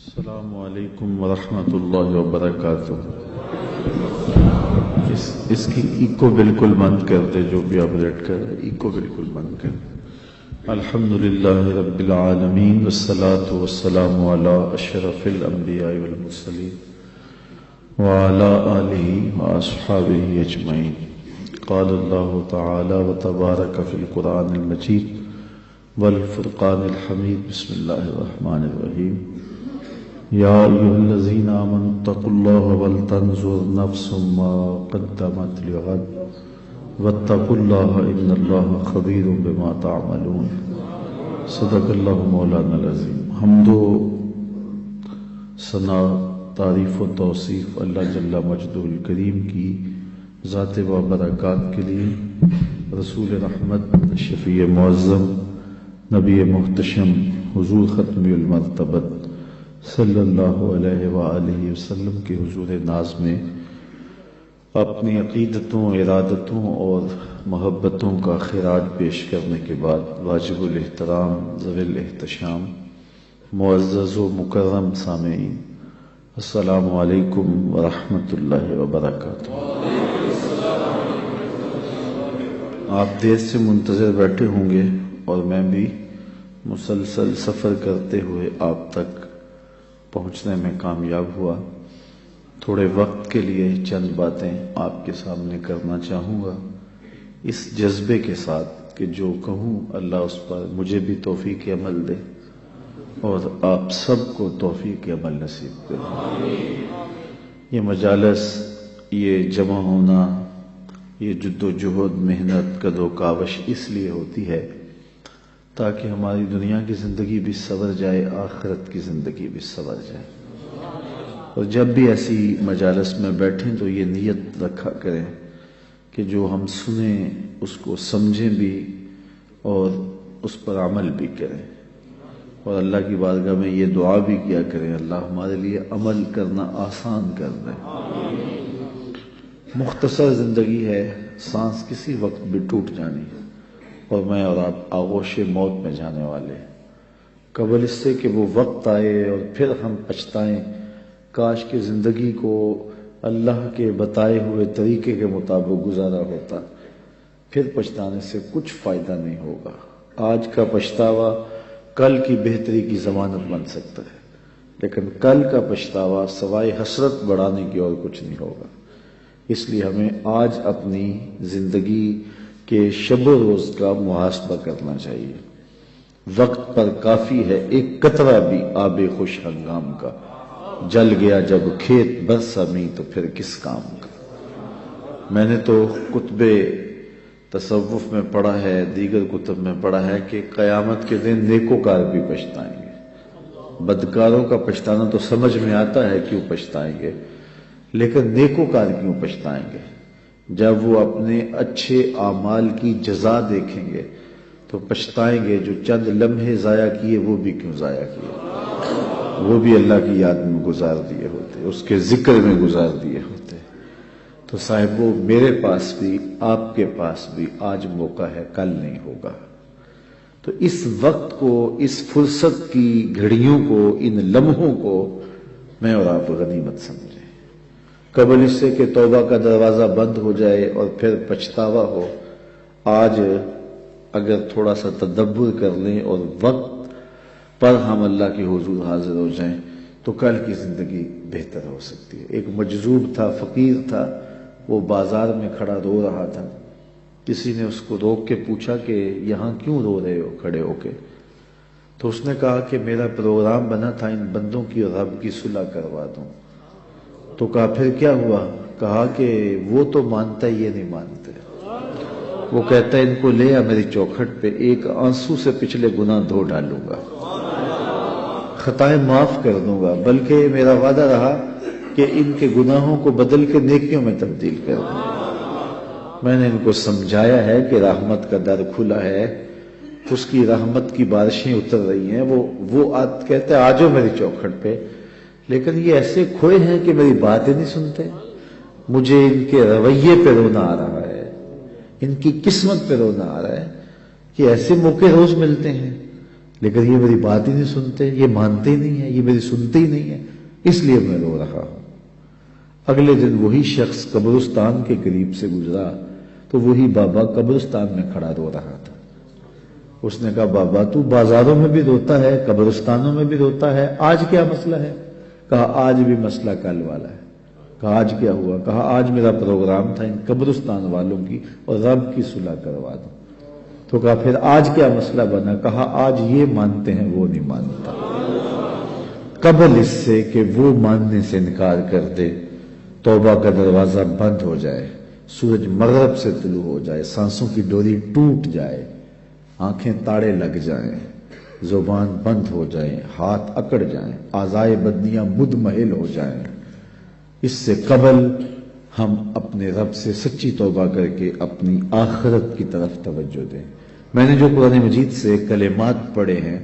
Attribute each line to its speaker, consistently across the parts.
Speaker 1: السلام علیکم ورحمۃ اللہ وبرکاتہ۔ اس کی ایکو بالکل بند کر دے، جو بھی آپریٹ کر رہے ایکو بالکل بند کر دے۔ الحمدللہ رب العالمین والصلاة والسلام علی اشرف الانبیاء والمرسلین وعلی آلہ واصحابہ اجمعین۔ قال اللہ تعالی وتبارک فی القرآن المجید والفرقان الحمید۔ بسم اللہ الرحمن الرحیم۔ یا ایھا الذین آمنوا اتقوا اللہ ولتنظر نفس ما قدمت لغد واتقوا اللہ ان اللہ خبیر بما تعملون۔ صدق اللہ مولانا العظیم۔ حمد و ثنا، تعریف و توصیف اللہ جل مجدہ الکریم کی ذات و برکات کے لیے، رسول رحمت، شفیع معظم، نبی محتشم، حضور ختم المرتبت صلی اللہ علیہ وآلہ وسلم کے حضور ناز میں اپنی عقیدتوں، ارادتوں اور محبتوں کا خراج پیش کرنے کے بعد، واجب الاحترام، ذوی الاحتشام، معزز و مکرم سامعین، السلام علیکم ورحمۃ اللہ وبرکاتہ۔ آپ دیر سے منتظر بیٹھے ہوں گے اور میں بھی مسلسل سفر کرتے ہوئے آپ تک پہنچنے میں کامیاب ہوا۔ تھوڑے وقت کے لیے چند باتیں آپ کے سامنے کرنا چاہوں گا، اس جذبے کے ساتھ کہ جو کہوں اللہ اس پر مجھے بھی توفیق عمل دے اور آپ سب کو توفیق عمل نصیب کرے۔ یہ مجالس، یہ جمع ہونا، یہ جد و جہد، محنت، قد و کاوش اس لیے ہوتی ہے تاکہ ہماری دنیا کی زندگی بھی سنور جائے، آخرت کی زندگی بھی سنور جائے۔ اور جب بھی ایسی مجالس میں بیٹھیں تو یہ نیت رکھا کریں کہ جو ہم سنیں اس کو سمجھیں بھی اور اس پر عمل بھی کریں، اور اللہ کی بارگاہ میں یہ دعا بھی کیا کریں، اللہ ہمارے لیے عمل کرنا آسان کر دے۔ مختصر زندگی ہے، سانس کسی وقت بھی ٹوٹ جانی ہے، اور میں اور آپ آغوش موت میں جانے والے ہیں۔ قبل اس سے کہ وہ وقت آئے اور پھر ہم پچھتائیں، کاش کہ زندگی کو اللہ کے بتائے ہوئے طریقے کے مطابق گزارا ہوتا، پھر پچھتانے سے کچھ فائدہ نہیں ہوگا۔ آج کا پچھتاوا کل کی بہتری کی ضمانت بن سکتا ہے، لیکن کل کا پچھتاوا سوائے حسرت بڑھانے کی اور کچھ نہیں ہوگا۔ اس لیے ہمیں آج اپنی زندگی کہ شب و روز کا محاسبہ کرنا چاہیے۔ وقت پر کافی ہے ایک قطرہ بھی آب خوش ہنگام کا، جل گیا جب کھیت برسا می تو پھر کس کام کا۔ میں نے تو کتب تصوف میں پڑھا ہے، دیگر کتب میں پڑھا ہے کہ قیامت کے دن نیکوکار بھی پچھتائیں گے۔ بدکاروں کا پچھتانا تو سمجھ میں آتا ہے کیوں پچھتائیں گے، لیکن نیکوکار کیوں پچھتائیں گے؟ جب وہ اپنے اچھے اعمال کی جزا دیکھیں گے تو پچھتائیں گے، جو چند لمحے ضائع کیے وہ بھی کیوں ضائع کیے، وہ بھی اللہ کی یاد میں گزار دیے ہوتے، اس کے ذکر میں گزار دیے ہوتے۔ تو صاحبو، میرے پاس بھی آپ کے پاس بھی آج موقع ہے، کل نہیں ہوگا۔ تو اس وقت کو، اس فرصت کی گھڑیوں کو، ان لمحوں کو میں اور آپ غنیمت سمجھیں۔ قبل اس سے کہ توبہ کا دروازہ بند ہو جائے اور پھر پچھتاوا ہو، آج اگر تھوڑا سا تدبر کر لیں اور وقت پر ہم اللہ کے حضور حاضر ہو جائیں تو کل کی زندگی بہتر ہو سکتی ہے۔ ایک مجذوب تھا، فقیر تھا، وہ بازار میں کھڑا رو رہا تھا۔ کسی نے اس کو روک کے پوچھا کہ یہاں کیوں رو رہے ہو کھڑے ہو کے؟ تو اس نے کہا کہ میرا پروگرام بنا تھا ان بندوں کی اور رب کی صلح کروا دوں۔ تو کہا پھر کیا ہوا؟ کہا کہ وہ تو مانتا ہی، یہ نہیں مانتے۔ وہ کہتا ہے ان کو لے آ میری چوکھٹ پہ، ایک آنسو سے پچھلے گناہ دھو ڈالوں گا، خطائیں معاف کر دوں گا، بلکہ میرا وعدہ رہا کہ ان کے گناہوں کو بدل کے نیکیوں میں تبدیل کر دوں گا۔ میں نے ان کو سمجھایا ہے کہ رحمت کا در کھلا ہے، اس کی رحمت کی بارشیں اتر رہی ہیں۔ وہ کہتا ہے آ جاؤ میری چوکھٹ پہ، لیکن یہ ایسے کھوئے ہیں کہ میری بات ہی نہیں سنتے۔ مجھے ان کے رویے پہ رونا آ رہا ہے، ان کی قسمت پہ رونا آ رہا ہے کہ ایسے موقع روز ملتے ہیں۔ لیکن یہ میری بات ہی نہیں سنتے، یہ مانتے ہی نہیں ہیں، یہ میری سنتے ہی نہیں ہیں، اس لیے میں رو رہا ہوں۔ اگلے دن وہی شخص قبرستان کے قریب سے گزرا تو وہی بابا قبرستان میں کھڑا رو رہا تھا۔ اس نے کہا بابا تو بازاروں میں بھی روتا ہے، قبرستانوں میں بھی روتا ہے، آج کیا مسئلہ ہے؟ کہا آج بھی مسئلہ کل والا ہے۔ کہا آج کیا ہوا؟ کہا آج میرا پروگرام تھا ان قبرستان والوں کی اور رب کی صلح کروا دو۔ تو کہا پھر آج کیا مسئلہ بنا؟ کہا آج یہ مانتے ہیں وہ نہیں مانتا۔ قبل اس سے کہ وہ ماننے سے انکار کر دے، توبہ کا دروازہ بند ہو جائے، سورج مغرب سے طلوع ہو جائے، سانسوں کی ڈوری ٹوٹ جائے، آنکھیں تاڑے لگ جائیں، زبان بند ہو جائیں، ہاتھ اکڑ جائیں، اعضائے بدنیاں مدمحل ہو جائیں، اس سے قبل ہم اپنے رب سے سچی توبہ کر کے اپنی آخرت کی طرف توجہ دیں۔ میں نے جو قرآن مجید سے کلمات پڑھے ہیں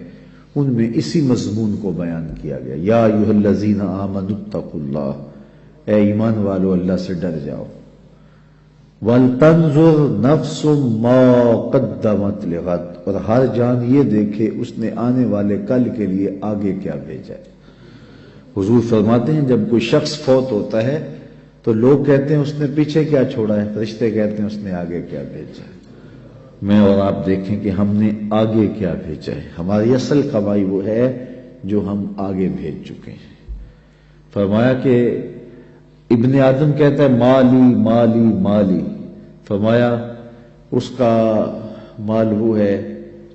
Speaker 1: ان میں اسی مضمون کو بیان کیا گیا، یا ایھا الذین آمنوا اتقوا اللہ، اے ایمان والو اللہ سے ڈر جاؤ، وَلْتَنْظُرْ نَفْسٌ مَا قَدَّمَتْ لِغَدٍ، اور ہر جان یہ دیکھے اس نے آنے والے کل کے لیے آگے کیا بھیجا ہے۔ حضور فرماتے ہیں جب کوئی شخص فوت ہوتا ہے تو لوگ کہتے ہیں اس نے پیچھے کیا چھوڑا ہے، فرشتے کہتے ہیں اس نے آگے کیا بھیجا ہے۔ میں اور آپ دیکھیں کہ ہم نے آگے کیا بھیجا ہے۔ ہماری اصل کمائی وہ ہے جو ہم آگے بھیج چکے ہیں۔ فرمایا کہ ابن آدم کہتا ہے مالی مالی مالی، فرمایا اس کا مال وہ ہے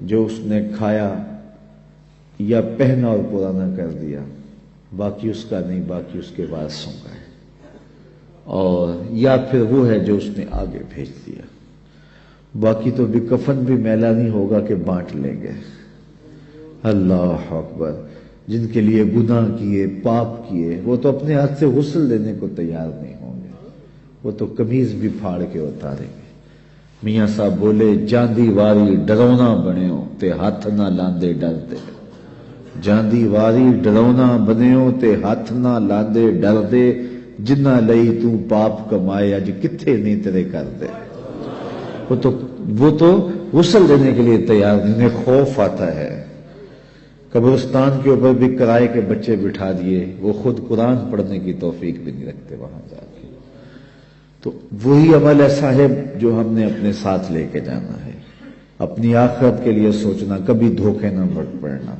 Speaker 1: جو اس نے کھایا یا پہنا اور پرانا کر دیا، باقی اس کا نہیں، باقی اس کے وارثوں کا ہے، اور یا پھر وہ ہے جو اس نے آگے بھیج دیا، باقی تو بھی کفن بھی میلا نہیں ہوگا کہ بانٹ لیں گے۔ اللہ اکبر، جن کے لیے گناہ کیے، پاپ کیے، وہ تو اپنے ہاتھ سے غسل دینے کو تیار نہیں ہوں گے، وہ تو قمیض بھی پھاڑ کے اتاریں گے۔ میاں صاحب بولے جاندی واری ڈرونا بنیو تے ہاتھ نہ لاندے ڈردے، جاندی واری ڈرونا بنیو تے ہاتھ نہ لاندے ڈردے، جنہ لئی تو پاپ کمائے اج کتھے نہیں تیرے کر دے۔ وہ تو غسل دینے کے لیے تیار نہیں، انہیں خوف آتا ہے۔ قبرستان کے اوپر بھی کرائے کے بچے بٹھا دیے، وہ خود قرآن پڑھنے کی توفیق بھی نہیں رکھتے وہاں جا کے۔ تو وہی عمل ایسا ہے جو ہم نے اپنے ساتھ لے کے جانا ہے، اپنی آخرت کے لیے سوچنا، کبھی دھوکے نہ پڑنا۔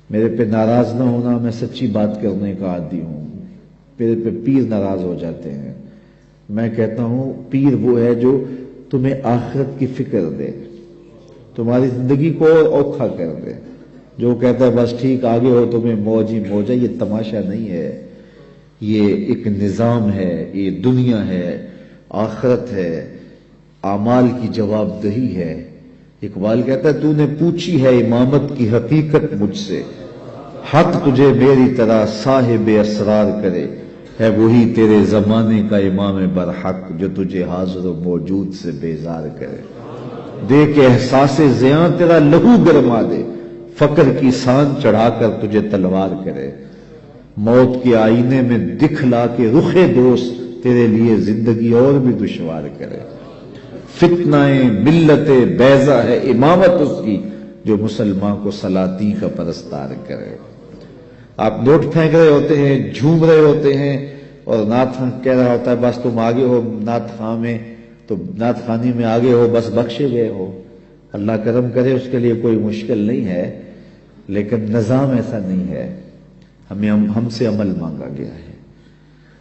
Speaker 1: میرے پہ ناراض نہ ہونا، میں سچی بات کرنے کا عادی ہوں، میرے پہ پیر ناراض ہو جاتے ہیں۔ میں کہتا ہوں پیر وہ ہے جو تمہیں آخرت کی فکر دے، تمہاری زندگی کو اور اوکھا کر دے۔ جو کہتا ہے بس ٹھیک آگے ہو تمہیں موج ہی موج ہے، یہ تماشا نہیں ہے، یہ ایک نظام ہے، یہ دنیا ہے، آخرت ہے، اعمال کی جواب دہی ہے۔ اقبال کہتا ہے تو نے پوچھی ہے امامت کی حقیقت مجھ سے، حق تجھے میری طرح صاحب اسرار کرے، ہے وہی تیرے زمانے کا امام برحق جو تجھے حاضر و موجود سے بیزار کرے، دے کے احساس زیاں تیرا لہو گرما دے، فقر کی سان چڑھا کر تجھے تلوار کرے، موت کے آئینے میں دکھلا کے رخ دوست تیرے لیے زندگی اور بھی دشوار کرے، فتنہ ملت بیضا ہے امامت اس کی جو مسلمان کو سلاطین کا پرستار کرے۔ آپ نوٹ پھینک رہے ہوتے ہیں، جھوم رہے ہوتے ہیں، اور نعت کہہ رہا ہوتا ہے بس تم آگے ہو نعت خواں میں، تو نعت خوانی میں آگے ہو، بس بخشے گئے ہو۔ اللہ کرم کرے، اس کے لیے کوئی مشکل نہیں ہے، لیکن نظام ایسا نہیں ہے۔ ہم سے عمل مانگا گیا ہے،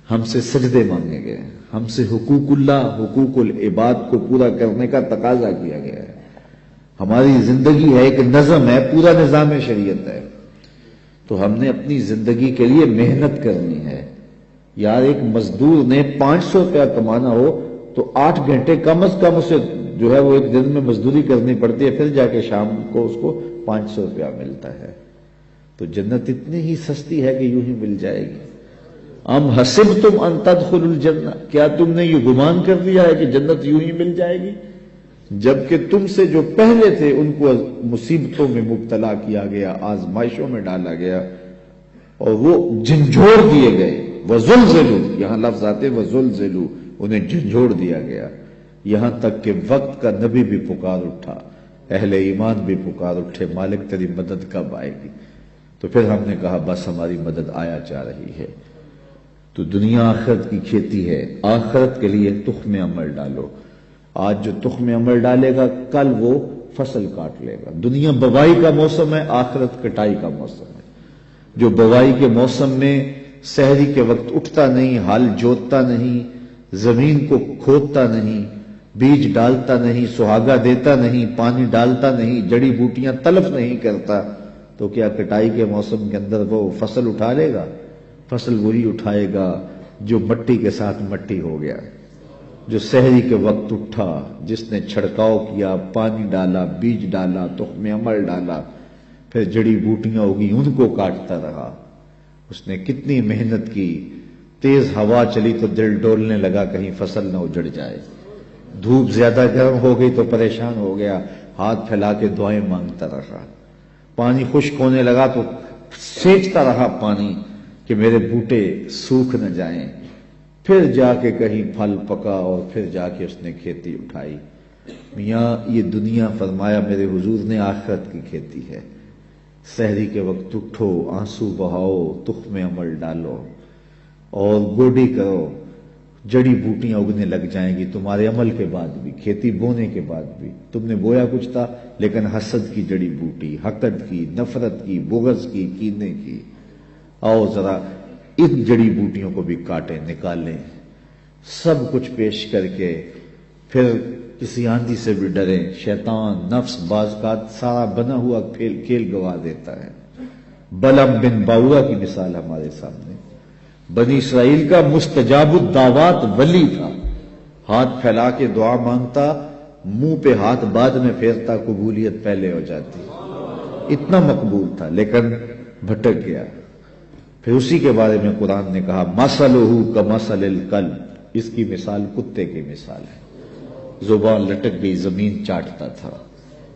Speaker 1: ہم سے سجدے مانگے گئے ہیں، ہم سے حقوق اللہ، حقوق العباد کو پورا کرنے کا تقاضا کیا گیا ہے۔ ہماری زندگی ہے، ایک نظم ہے، پورا نظام شریعت ہے، تو ہم نے اپنی زندگی کے لیے محنت کرنی ہے۔ یار ایک مزدور نے 500 روپیہ کمانا ہو تو 8 گھنٹے کم از کم اسے جو ہے وہ ایک دن میں مزدوری کرنی پڑتی ہے، پھر جا کے شام کو اس کو 500 روپیہ ملتا ہے۔ تو جنت اتنی ہی سستی ہے کہ یوں ہی مل جائے گی۔ ام حسبتم ان تدخلوا الجنہ، کیا تم نے یہ گمان کر لیا ہے کہ جنت یوں ہی مل جائے گی؟ جبکہ تم سے جو پہلے تھے ان کو مصیبتوں میں مبتلا کیا گیا، آزمائشوں میں ڈالا گیا، اور وہ جھنجھوڑ دیے گئے۔ وَزُلْزِلُوا، یہاں لفظ آتے وَزُلْزِلُوا، انہیں جھنجھوڑ دیا گیا، یہاں تک کہ وقت کا نبی بھی پکار اٹھا اہل ایمان بھی پکار اٹھے مالک تیری مدد کب آئے گی؟ تو پھر ہم نے کہا بس ہماری مدد آیا جا رہی ہے۔ تو دنیا آخرت کی کھیتی ہے، آخرت کے لیے تخم عمل ڈالو۔ آج جو تخم عمل ڈالے گا کل وہ فصل کاٹ لے گا۔ دنیا بوائی کا موسم ہے، آخرت کٹائی کا موسم ہے۔ جو بوائی کے موسم میں سحری کے وقت اٹھتا نہیں، ہل جوتتا نہیں، زمین کو کھودتا نہیں، بیج ڈالتا نہیں، سہاگا دیتا نہیں، پانی ڈالتا نہیں، جڑی بوٹیاں تلف نہیں کرتا، تو کیا کٹائی کے موسم کے اندر وہ فصل اٹھا لے گا؟ فصل وہی اٹھائے گا جو مٹی کے ساتھ مٹی ہو گیا، جو سحری کے وقت اٹھا، جس نے چھڑکاؤ کیا، پانی ڈالا، بیج ڈالا، تخم عمل ڈالا، پھر جڑی بوٹیاں ہوگی ان کو کاٹتا رہا۔ اس نے کتنی محنت کی، تیز ہوا چلی تو دل ڈولنے لگا کہیں فصل نہ اجڑ جائے، دھوپ زیادہ گرم ہو گئی تو پریشان ہو گیا، ہاتھ پھیلا کے دعائیں مانگتا رہا، پانی خشک ہونے لگا تو سینچتا رہا پانی کہ میرے بوٹے سوکھ نہ جائیں، پھر جا کے کہیں پھل پکا اور پھر جا کے اس نے کھیتی اٹھائی۔ میاں یہ دنیا فرمایا میرے حضور نے آخرت کی کھیتی ہے۔ سحری کے وقت اٹھو، آنسو بہاؤ، تخم عمل ڈالو اور گوڈی کرو، جڑی بوٹیاں اگنے لگ جائیں گی تمہارے عمل کے بعد بھی، کھیتی بونے کے بعد بھی۔ تم نے بویا کچھ تھا لیکن حسد کی جڑی بوٹی، حقد کی، نفرت کی، بغض کی، کینے کی، آؤ ذرا ان جڑی بوٹیوں کو بھی کاٹیں، نکالیں، سب کچھ پیش کر کے پھر کسی آندھی سے بھی ڈریں۔ شیطان نفس بعض کا سارا بنا ہوا کھیل گوا دیتا ہے۔ بلعم بن باورا کی مثال ہمارے سامنے، بنی اسرائیل کا مستجاب الدعوات ولی تھا، ہاتھ پھیلا کے دعا مانگتا، منہ پہ ہاتھ بعد میں پھیرتا، قبولیت پہلے ہو جاتی، اتنا مقبول تھا، لیکن بھٹک گیا۔ پھر اسی کے بارے میں قرآن نے کہا مثلہ کمثل الکلب، اس کی مثال کتے کی مثال ہے، زبان لٹک گئی، زمین چاٹتا تھا۔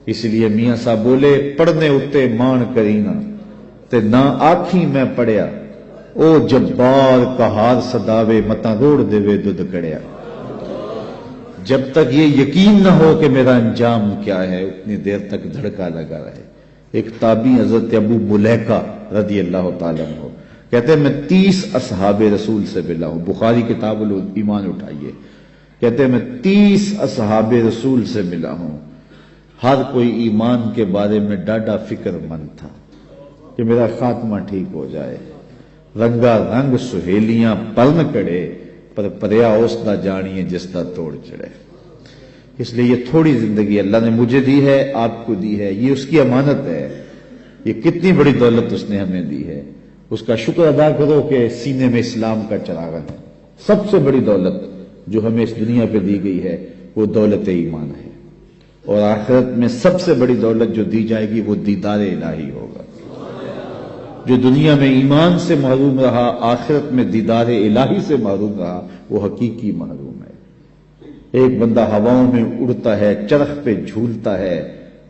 Speaker 1: اس لیے میاں صاحب بولے پڑھنے اتے مان کرینا تے نہ آکھی میں پڑھیا، او جبار کہار صداوے متا روڑ دے وے دودھ کڑیا۔ جب تک یہ یقین نہ ہو کہ میرا انجام کیا ہے اتنی دیر تک دھڑکا لگا رہے۔ ایک تابعی حضرت ابو ملیکہ رضی اللہ تعالیٰ عنہ کہتے ہیں میں 30 اصحاب رسول سے ملا ہوں، بخاری کتاب الایمان اٹھائیے، کہتے ہیں میں 30 اصحاب رسول سے ملا ہوں، ہر کوئی ایمان کے بارے میں ڈاڈا فکر مند تھا کہ میرا خاتمہ ٹھیک ہو جائے۔ رنگا رنگ سہیلیاں پرن کڑے پر پریا اس نہ جانیے جس نہ توڑ چڑھے۔ اس لیے یہ تھوڑی زندگی اللہ نے مجھے دی ہے، آپ کو دی ہے، یہ اس کی امانت ہے، یہ کتنی بڑی دولت اس نے ہمیں دی ہے، اس کا شکر ادا کرو کہ سینے میں اسلام کا چراغ ہے۔ سب سے بڑی دولت جو ہمیں اس دنیا پہ دی گئی ہے وہ دولت ایمان ہے، اور آخرت میں سب سے بڑی دولت جو دی جائے گی وہ دیدار الہی ہوگا۔ جو دنیا میں ایمان سے محروم رہا، آخرت میں دیدار الہی سے محروم رہا، وہ حقیقی محروم ہے۔ ایک بندہ ہواؤں میں اڑتا ہے، چرخ پہ جھولتا ہے،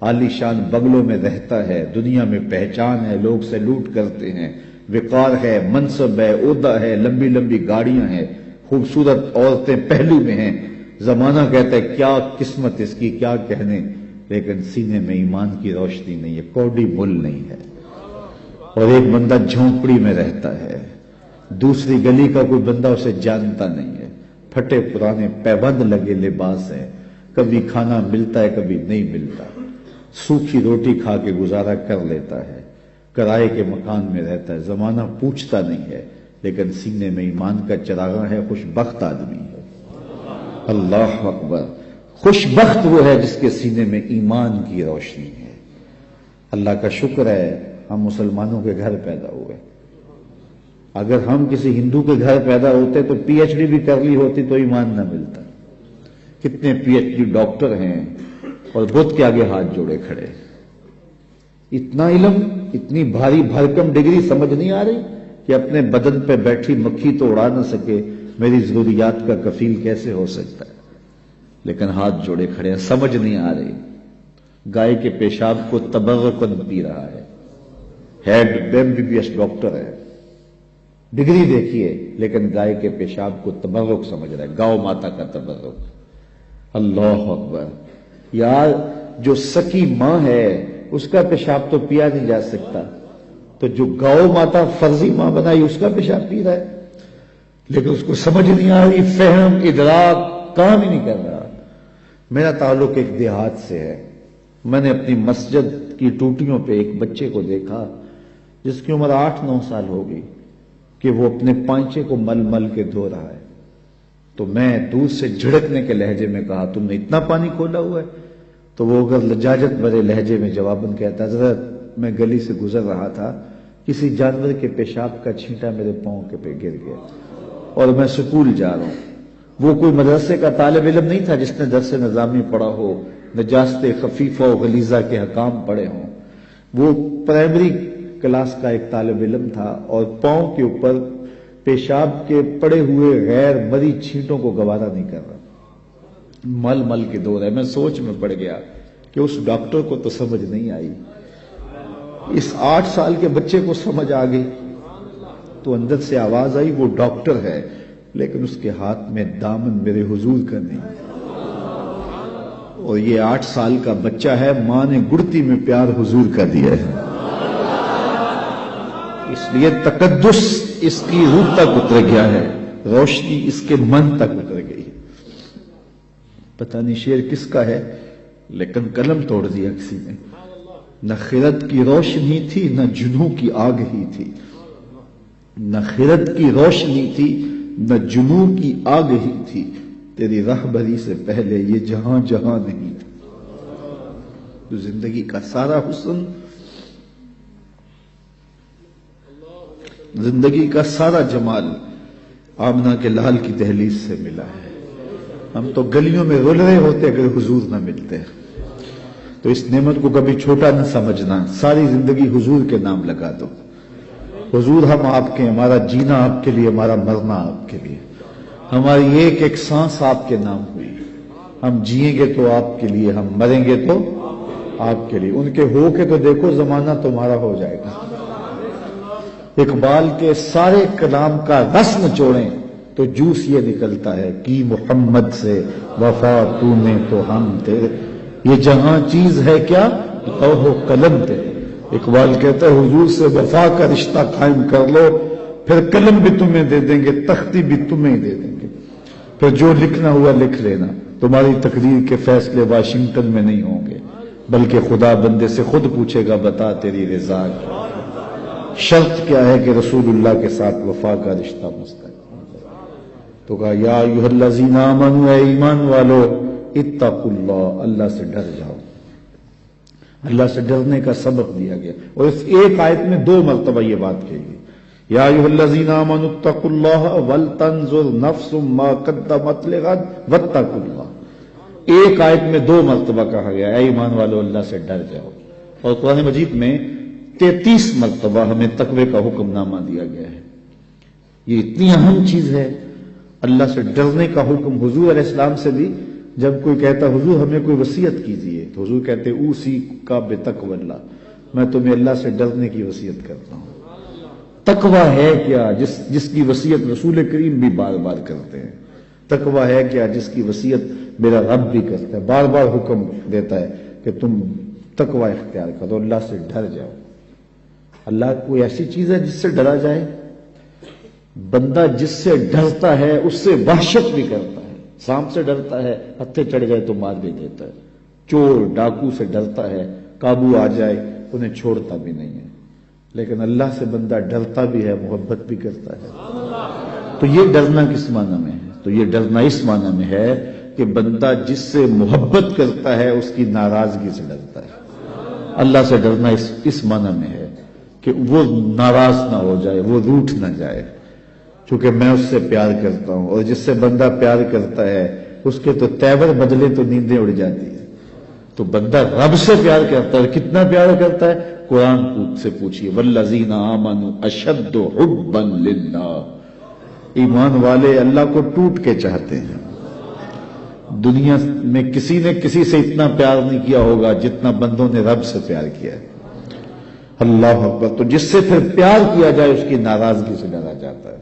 Speaker 1: عالی شان بنگلوں میں رہتا ہے، دنیا میں پہچان ہے، لوگ سیلوٹ کرتے ہیں، وقار ہے، منصب ہے، عہدہ ہے، لمبی لمبی گاڑیاں ہیں، خوبصورت عورتیں پہلو میں ہیں، زمانہ کہتا ہے کیا قسمت اس کی، کیا کہنے، لیکن سینے میں ایمان کی روشنی نہیں ہے، کوڑی مل نہیں ہے۔ اور ایک بندہ جھونپڑی میں رہتا ہے، دوسری گلی کا کوئی بندہ اسے جانتا نہیں ہے، پھٹے پرانے پیبند لگے لباس ہے، کبھی کھانا ملتا ہے کبھی نہیں ملتا، سوکھی روٹی کھا کے گزارا کر لیتا ہے، کرائے کے مکان میں رہتا ہے، زمانہ پوچھتا نہیں ہے، لیکن سینے میں ایمان کا چراغاں ہے، خوش بخت آدمی ہے۔ اللہ اکبر، خوش بخت وہ ہے جس کے سینے میں ایمان کی روشنی ہے۔ اللہ کا شکر ہے ہم مسلمانوں کے گھر پیدا ہوئے، اگر ہم کسی ہندو کے گھر پیدا ہوتے تو پی ایچ ڈی بھی کر لی ہوتی تو ایمان نہ ملتا۔ کتنے پی ایچ ڈی ڈاکٹر ہیں اور بت کے آگے ہاتھ جوڑے کھڑے، اتنا علم، اتنی بھاری بھرکم ڈگری سمجھ نہیں آ رہی کہ اپنے بدن پہ بیٹھی مکھی تو اڑا نہ سکے، میری ضروریات کا کفیل کیسے ہو سکتا ہے، لیکن ہاتھ جوڑے کھڑے ہیں، سمجھ نہیں آ رہی۔ گائے کے پیشاب کو تبرکن پی رہا ہے، head M B B S doctor ہے، ڈگری دیکھیے، لیکن گائے کے پیشاب کو تبرک سمجھ رہا ہے، گاؤ ماتا کا تبرک۔ اللہ اکبر، یار جو سکی ماں ہے اس کا پیشاب تو پیا نہیں جا سکتا، تو جو گاؤ ماتا فرضی ماں بنائی اس کا پیشاب پی رہا ہے، لیکن اس کو سمجھ نہیں آ رہی، فہم ادراک کام ہی نہیں کر رہا۔ میرا تعلق ایک دیہات سے ہے، میں نے اپنی مسجد کی ٹوٹیوں پہ ایک بچے کو دیکھا جس کی عمر 8-9 سال ہو گئی کہ وہ اپنے پانچے کو مل مل کے دھو رہا ہے، تو میں دور سے جھڑکنے کے لہجے میں کہا تم نے اتنا پانی کھولا ہوا ہے؟ تو وہ اگر لجاجت بھرے لہجے میں جواباً کہتا حضرت میں گلی سے گزر رہا تھا، کسی جانور کے پیشاب کا چھینٹا میرے پاؤں کے پہ گر گیا اور میں سکول جا رہا ہوں۔ وہ کوئی مدرسے کا طالب علم نہیں تھا جس نے درس نظامی پڑھا ہو، نجاست خفیفہ و غلیظہ کے حکام پڑھے ہوں، وہ پرائمری کلاس کا ایک طالب علم تھا اور پاؤں کے اوپر پیشاب کے پڑے ہوئے غیر مری چھینٹوں کو گوارا نہیں کر رہا، مل مل کے دھو رہا ہے۔ میں سوچ میں پڑ گیا کہ اس ڈاکٹر کو تو سمجھ نہیں آئی، اس 8 سال کے بچے کو سمجھ آ گئی، تو اندر سے آواز آئی وہ ڈاکٹر ہے لیکن اس کے ہاتھ میں دامن میرے حضور کا نہیں، اور یہ 8 سال کا بچہ ہے، ماں نے گڑتی میں پیار حضور کا دیا ہے، اس لیے تقدس اس کی روح تک اتر گیا ہے، روشنی اس کے من تک اتر گئی ہے۔ پتہ نہیں شعر کس کا ہے لیکن قلم توڑ دیا کسی نے۔ نہ خرد کی روشنی تھی نہ جنوں کی آگ ہی تھی، نہ خرد کی روشنی تھی نہ جنوں کی آگ ہی تھی، تیری رہبری سے پہلے یہ جہاں جہاں نہیں تھا۔ تو زندگی کا سارا حسن، زندگی کا سارا جمال آمنہ کے لال کی دہلیز سے ملا ہے۔ ہم تو گلیوں میں رول رہے ہوتے اگر حضور نہ ملتے، تو اس نعمت کو کبھی چھوٹا نہ سمجھنا، ساری زندگی حضور کے نام لگا دو۔ حضور ہم آپ کے، ہمارا جینا آپ کے لیے، ہمارا مرنا آپ کے لیے، ہماری ایک ایک سانس آپ کے نام ہوئی، ہم جیئیں گے تو آپ کے لیے، ہم مریں گے تو آپ کے لیے، ان کے ہو کے تو دیکھو زمانہ تمہارا ہو جائے گا۔ اقبال کے سارے کلام کا رس نچوڑیں تو جوس یہ نکلتا ہے، کی محمد سے وفا تو نے تو ہم تیرے، یہ جہاں چیز ہے کیا لوح و قلم تیرے۔ اقبال کہتا ہے حضور سے وفا کا رشتہ قائم کر لو، پھر قلم بھی تمہیں دے دیں گے، تختی بھی تمہیں دے دیں گے، پھر جو لکھنا ہوا لکھ لینا، تمہاری تقدیر کے فیصلے واشنگٹن میں نہیں ہوں گے، بلکہ خدا بندے سے خود پوچھے گا بتا تیری رضا کیا، شرط کیا ہے کہ رسول اللہ کے ساتھ وفا کا رشتہ مستقیم۔ تو کہا یا ایھا الذین آمنوا، اے ایمان والو، اتقوا اللہ، اللہ سے ڈر جاؤ۔ اللہ سے ڈرنے کا سبق دیا گیا، اور اس ایک آیت میں 2 مرتبہ یہ بات کہی گئی، یا ایھا الذین آمنوا اتقوا اللہ ولتنظر نفس ما قدمت لغد واتقوا اللہ۔ ایک آیت میں 2 مرتبہ کہا گیا اے ایمان والو اللہ سے ڈر جاؤ، اور قرآن مجید میں 33 مرتبہ ہمیں تقوی کا حکم نامہ دیا گیا ہے۔ یہ اتنی اہم چیز ہے، اللہ سے ڈرنے کا حکم۔ حضور علیہ السلام سے بھی جب کوئی کہتا حضور ہمیں کوئی وصیت کیجیے، تو حضور کہتے اوصی کا بتقوی اللہ، میں تمہیں اللہ سے ڈرنے کی وصیت کرتا ہوں۔ تقوی ہے کیا جس کی وصیت رسول کریم بھی بار بار کرتے ہیں، تقوی ہے کیا جس کی وصیت میرا رب بھی کرتا ہے، بار بار حکم دیتا ہے کہ تم تقوی اختیار کرو، اللہ سے ڈر جاؤ۔ اللہ کوئی ایسی چیز ہے جس سے ڈرا جائے؟ بندہ جس سے ڈرتا ہے اس سے وحشت بھی کرتا ہے، سانپ سے ڈرتا ہے ہتھے چڑھ جائے تو مار بھی دیتا ہے، چور ڈاکو سے ڈرتا ہے قابو آ جائے انہیں چھوڑتا بھی نہیں ہے، لیکن اللہ سے بندہ ڈرتا بھی ہے، محبت بھی کرتا ہے۔ تو یہ ڈرنا کس معنی میں ہے؟ تو یہ ڈرنا اس معنی میں ہے کہ بندہ جس سے محبت کرتا ہے اس کی ناراضگی سے ڈرتا ہے۔ اللہ سے ڈرنا اس معنی میں ہے کہ وہ ناراض نہ ہو جائے، وہ روٹھ نہ جائے، چونکہ میں اس سے پیار کرتا ہوں، اور جس سے بندہ پیار کرتا ہے اس کے تو تیور بدلے تو نیندیں اڑ جاتی ہیں۔ تو بندہ رب سے پیار کرتا ہے، کتنا پیار کرتا ہے؟ قرآن سے پوچھیے، والذین آمنوا اشد حبا للہ، ایمان والے اللہ کو ٹوٹ کے چاہتے ہیں۔ دنیا میں کسی نے کسی سے اتنا پیار نہیں کیا ہوگا جتنا بندوں نے رب سے پیار کیا ہے۔ اللہ اکبر۔ تو جس سے پھر پیار کیا جائے اس کی ناراضگی سے ڈرا جاتا ہے،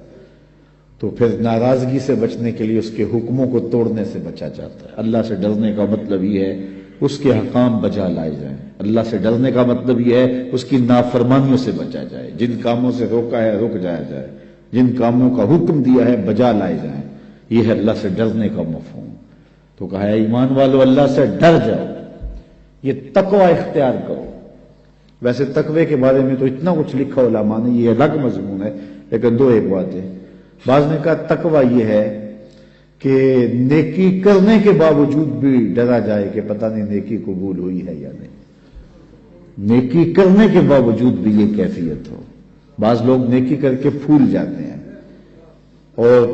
Speaker 1: تو پھر ناراضگی سے بچنے کے لیے اس کے حکموں کو توڑنے سے بچا جاتا ہے۔ اللہ سے ڈرنے کا مطلب یہ ہے اس کے حکام بجا لائے جائیں۔ اللہ سے ڈرنے کا مطلب یہ ہے اس کی نافرمانیوں سے بچا جائے، جن کاموں سے روکا ہے رک جایا جائے، جن کاموں کا حکم دیا ہے بجا لائے جائیں۔ یہ ہے اللہ سے ڈرنے کا مفہوم۔ تو کہا ہے ایمان والو اللہ سے ڈر جاؤ، یہ تقوی اختیار کرو۔ ویسے تقوی کے بارے میں تو اتنا کچھ لکھا علماء نے، یہ الگ مضمون ہے، لیکن دو ایک باتیں۔ بعض نے کہا تقوی یہ ہے کہ نیکی کرنے کے باوجود بھی ڈرا جائے کہ پتہ نہیں نیکی قبول ہوئی ہے یا نہیں، نیکی کرنے کے باوجود بھی یہ کیفیت ہو۔ بعض لوگ نیکی کر کے پھول جاتے ہیں، اور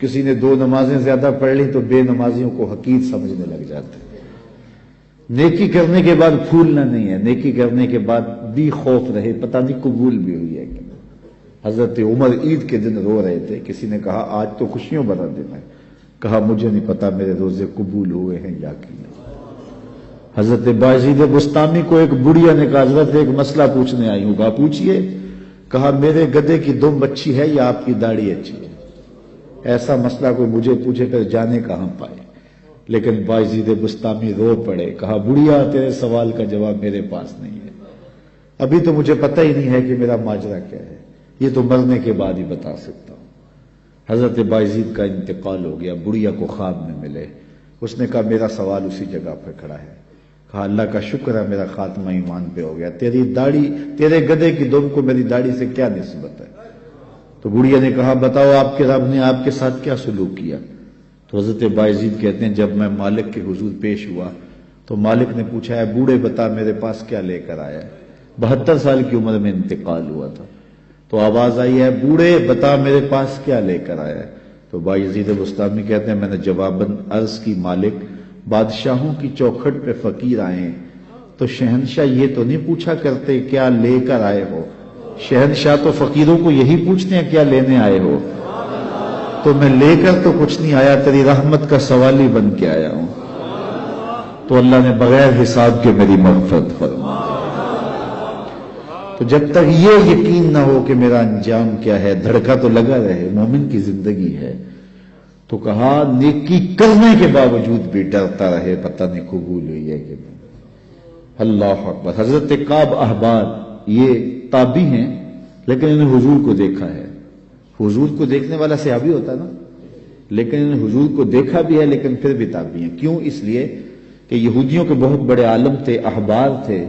Speaker 1: کسی نے 2 نمازیں زیادہ پڑھ لی تو بے نمازیوں کو حقیر سمجھنے لگ جاتے ہیں۔ نیکی کرنے کے بعد پھولنا نہیں ہے، نیکی کرنے کے بعد بھی خوف رہے پتہ نہیں قبول بھی ہوئی ہے کہ نہیں۔ حضرت عمر عید کے دن رو رہے تھے، کسی نے کہا آج تو خوشیوں بھرا دن ہے، کہا مجھے نہیں پتا میرے روزے قبول ہوئے ہیں یا کہ نہیں۔ حضرت بایزید بستامی کو ایک بڑھیا نے کہا حضرت ایک مسئلہ پوچھنے آئی ہوں، کہا پوچھئے، کہا میرے گدھے کی دم اچھی ہے یا آپ کی داڑھی اچھی ہے؟ ایسا مسئلہ کوئی مجھے پوچھے پھر جانے کہاں پائے۔ لیکن بایزید بستامی رو پڑے، کہا بڑھیا تیرے سوال کا جواب میرے پاس نہیں ہے، ابھی تو مجھے پتہ ہی نہیں ہے کہ میرا ماجرا کیا ہے، یہ تو مرنے کے بعد ہی بتا سکتا ہوں۔ حضرت بایزید کا انتقال ہو گیا، بڑھیا کو خواب میں ملے، اس نے کہا میرا سوال اسی جگہ پر کھڑا ہے۔ کہا اللہ کا شکر ہے میرا خاتمہ ایمان پہ ہو گیا، تیری داڑھی تیرے گدھے کی دم کو میری داڑھی سے کیا نسبت ہے؟ تو بڑھیا نے کہا بتاؤ آپ کے رب نے آپ کے ساتھ کیا سلوک کیا؟ تو حضرت بایزید کہتے ہیں جب میں مالک کے حضور پیش ہوا تو مالک نے پوچھا ہے بوڑھے بتا میرے پاس کیا لے کر آیا ہے؟ 72 سال کی عمر میں انتقال ہوا تھا۔ تو آواز آئی ہے بوڑھے بتا میرے پاس کیا لے کر آیا ہے؟ تو بایزید بستامی کہتے ہیں میں نے جواباً عرض کی مالک بادشاہوں کی چوکھٹ پہ فقیر آئے ہیں تو شہنشاہ یہ تو نہیں پوچھا کرتے کیا لے کر آئے ہو، شہنشاہ تو فقیروں کو یہی پوچھتے ہیں کیا لینے آئے ہو، تو میں لے کر تو کچھ نہیں آیا، تیری رحمت کا سوالی بن کے آیا ہوں۔ تو اللہ نے بغیر حساب کے میری مغفرت فرما۔ تو جب تک یہ یقین نہ ہو کہ میرا انجام کیا ہے، دھڑکا تو لگا رہے، مومن کی زندگی ہے۔ تو کہا نیکی کرنے کے باوجود بھی ڈرتا رہے پتہ نہیں قبول ہوئی ہے کہ نہیں۔ اللہ اکبر۔ حضرت کعب احبار یہ تابعی ہیں لیکن انہیں حضور کو دیکھا ہے۔ حضور کو دیکھنے والا صحابی ہوتا ہے نا، لیکن انہیں حضور کو دیکھا بھی ہے لیکن پھر بھی تابعی ہیں۔ کیوں؟ اس لیے کہ یہودیوں کے بہت بڑے عالم تھے، احبار تھے،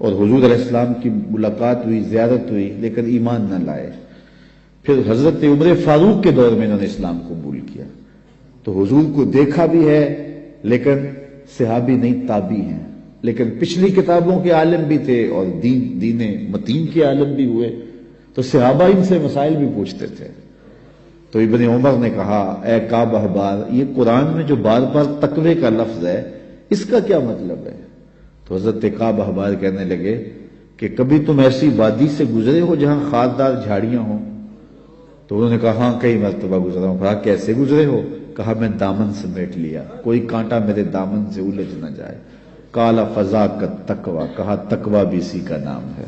Speaker 1: اور حضور علیہ السلام کی ملاقات ہوئی، زیارت ہوئی، لیکن ایمان نہ لائے۔ پھر حضرت عمر فاروق کے دور میں انہوں نے اسلام قبول کیا۔ تو حضور کو دیکھا بھی ہے لیکن صحابی نہیں، تابعی ہیں، لیکن پچھلی کتابوں کے عالم بھی تھے اور دین متین کے عالم بھی ہوئے، تو صحابہ ان سے مسائل بھی پوچھتے تھے۔ تو ابن عمر نے کہا اے کعب احبار یہ قرآن میں جو بار بار تقوی کا لفظ ہے اس کا کیا مطلب ہے؟ تو حضرت کعب احبار کہنے لگے کہ کبھی تم ایسی وادی سے گزرے ہو جہاں خاردار جھاڑیاں ہوں؟ تو انہوں نے کہا ہاں کئی مرتبہ گزرا ہوں۔ کہا کیسے گزرے ہو؟ کہا میں دامن سمیٹ لیا، کوئی کانٹا میرے دامن سے الجھ نہ جائے۔ کالا فضا کا تقوی، کہا تقوی بھی اسی کا نام ہے،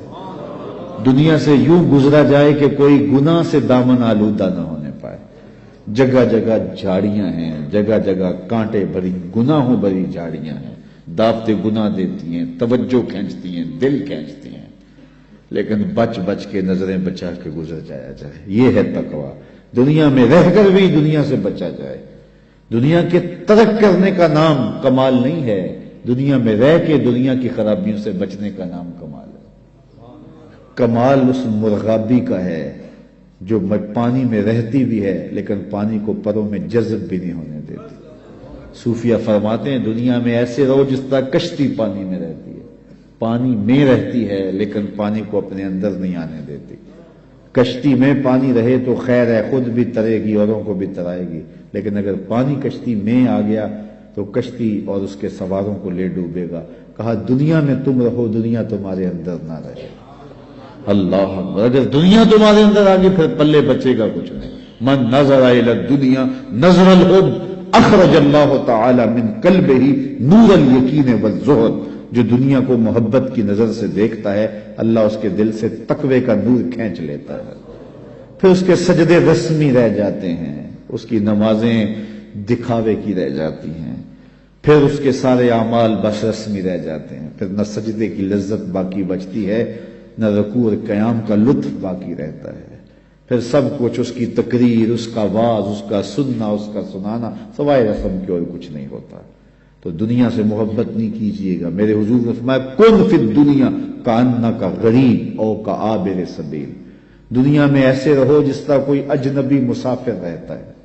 Speaker 1: دنیا سے یوں گزرا جائے کہ کوئی گناہ سے دامن آلودہ نہ ہونے پائے۔ جگہ جگہ جھاڑیاں ہیں، جگہ جگہ کانٹے بھری گناہوں بھری جھاڑیاں ہیں، دعوتیں گناہ دیتی ہیں، توجہ کھینچتی ہیں، دل کھینچتی ہیں، لیکن بچ بچ کے نظریں بچا کے گزر جایا جائے۔ یہ ہے تقوی، دنیا میں رہ کر بھی دنیا سے بچا جائے۔ دنیا کے ترک کرنے کا نام کمال نہیں ہے، دنیا میں رہ کے دنیا کی خرابیوں سے بچنے کا نام کمال ہے۔ کمال اس مرغابی کا ہے جو پانی میں رہتی بھی ہے لیکن پانی کو پروں میں جذب بھی نہیں ہونے دیتی۔ صوفیہ فرماتے ہیں دنیا میں ایسے رہو جس طرح کشتی پانی میں رہتی ہے، پانی میں رہتی ہے لیکن پانی کو اپنے اندر نہیں آنے دیتی۔ کشتی میں پانی رہے تو خیر ہے، خود بھی ترے گی، اوروں کو بھی ترائے گی، لیکن اگر پانی کشتی میں آ گیا تو کشتی اور اس کے سواروں کو لے ڈوبے گا۔ کہا دنیا میں تم رہو، دنیا تمہارے اندر نہ رہے۔ اللہ اکبر۔ اگر دنیا تمہارے اندر آ گئی پھر پلے بچے گا کچھ نہیں۔ من نظر الی الدنیا نظر الحب اخرج اللہ تعالی من قلبہ نور الیقین والزہد، جو دنیا کو محبت کی نظر سے دیکھتا ہے اللہ اس کے دل سے تقوی کا نور کھینچ لیتا ہے۔ پھر اس کے سجدے رسمی رہ جاتے ہیں، اس کی نمازیں دکھاوے کی رہ جاتی ہیں، پھر اس کے سارے اعمال بس رسمی رہ جاتے ہیں، پھر نہ سجدے کی لذت باقی بچتی ہے، نہ رکوع اور قیام کا لطف باقی رہتا ہے، پھر سب کچھ اس کی تقریر، اس کا واعظ، اس کا سننا، اس کا سنانا سوائے رسم کے اور کچھ نہیں ہوتا۔ تو دنیا سے محبت نہیں کیجیے گا، میرے حضور نے فرمایا کن فی الدنیا کانک غریب او کعابر سبیل، دنیا میں ایسے رہو جس طرح کوئی اجنبی مسافر رہتا ہے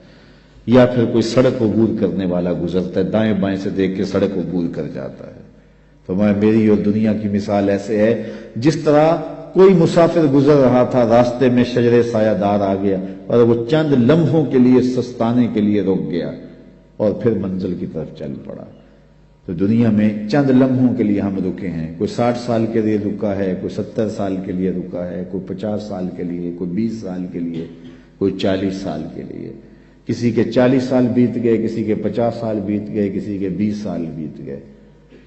Speaker 1: یا پھر کوئی سڑک عبور کرنے والا گزرتا ہے، دائیں بائیں سے دیکھ کے سڑک عبور کر جاتا ہے۔ فرمایا میری اور دنیا کی مثال ایسے ہے جس طرح کوئی مسافر گزر رہا تھا، راستے میں شجر سایہ دار آ گیا اور وہ چند لمحوں کے لیے سستانے کے لیے رک گیا اور پھر منزل کی طرف چل پڑا۔ تو دنیا میں چند لمحوں کے لیے ہم رکے ہیں، کوئی 60 سال کے لیے رکا ہے، کوئی 70 سال کے لیے رکا ہے، کوئی 50 سال کے لیے، کوئی 20 سال کے لیے، کوئی 40 سال کے لیے، کسی کے 40 سال بیت گئے، کسی کے 50 سال بیت گئے، کسی کے 20 سال بیت گئے۔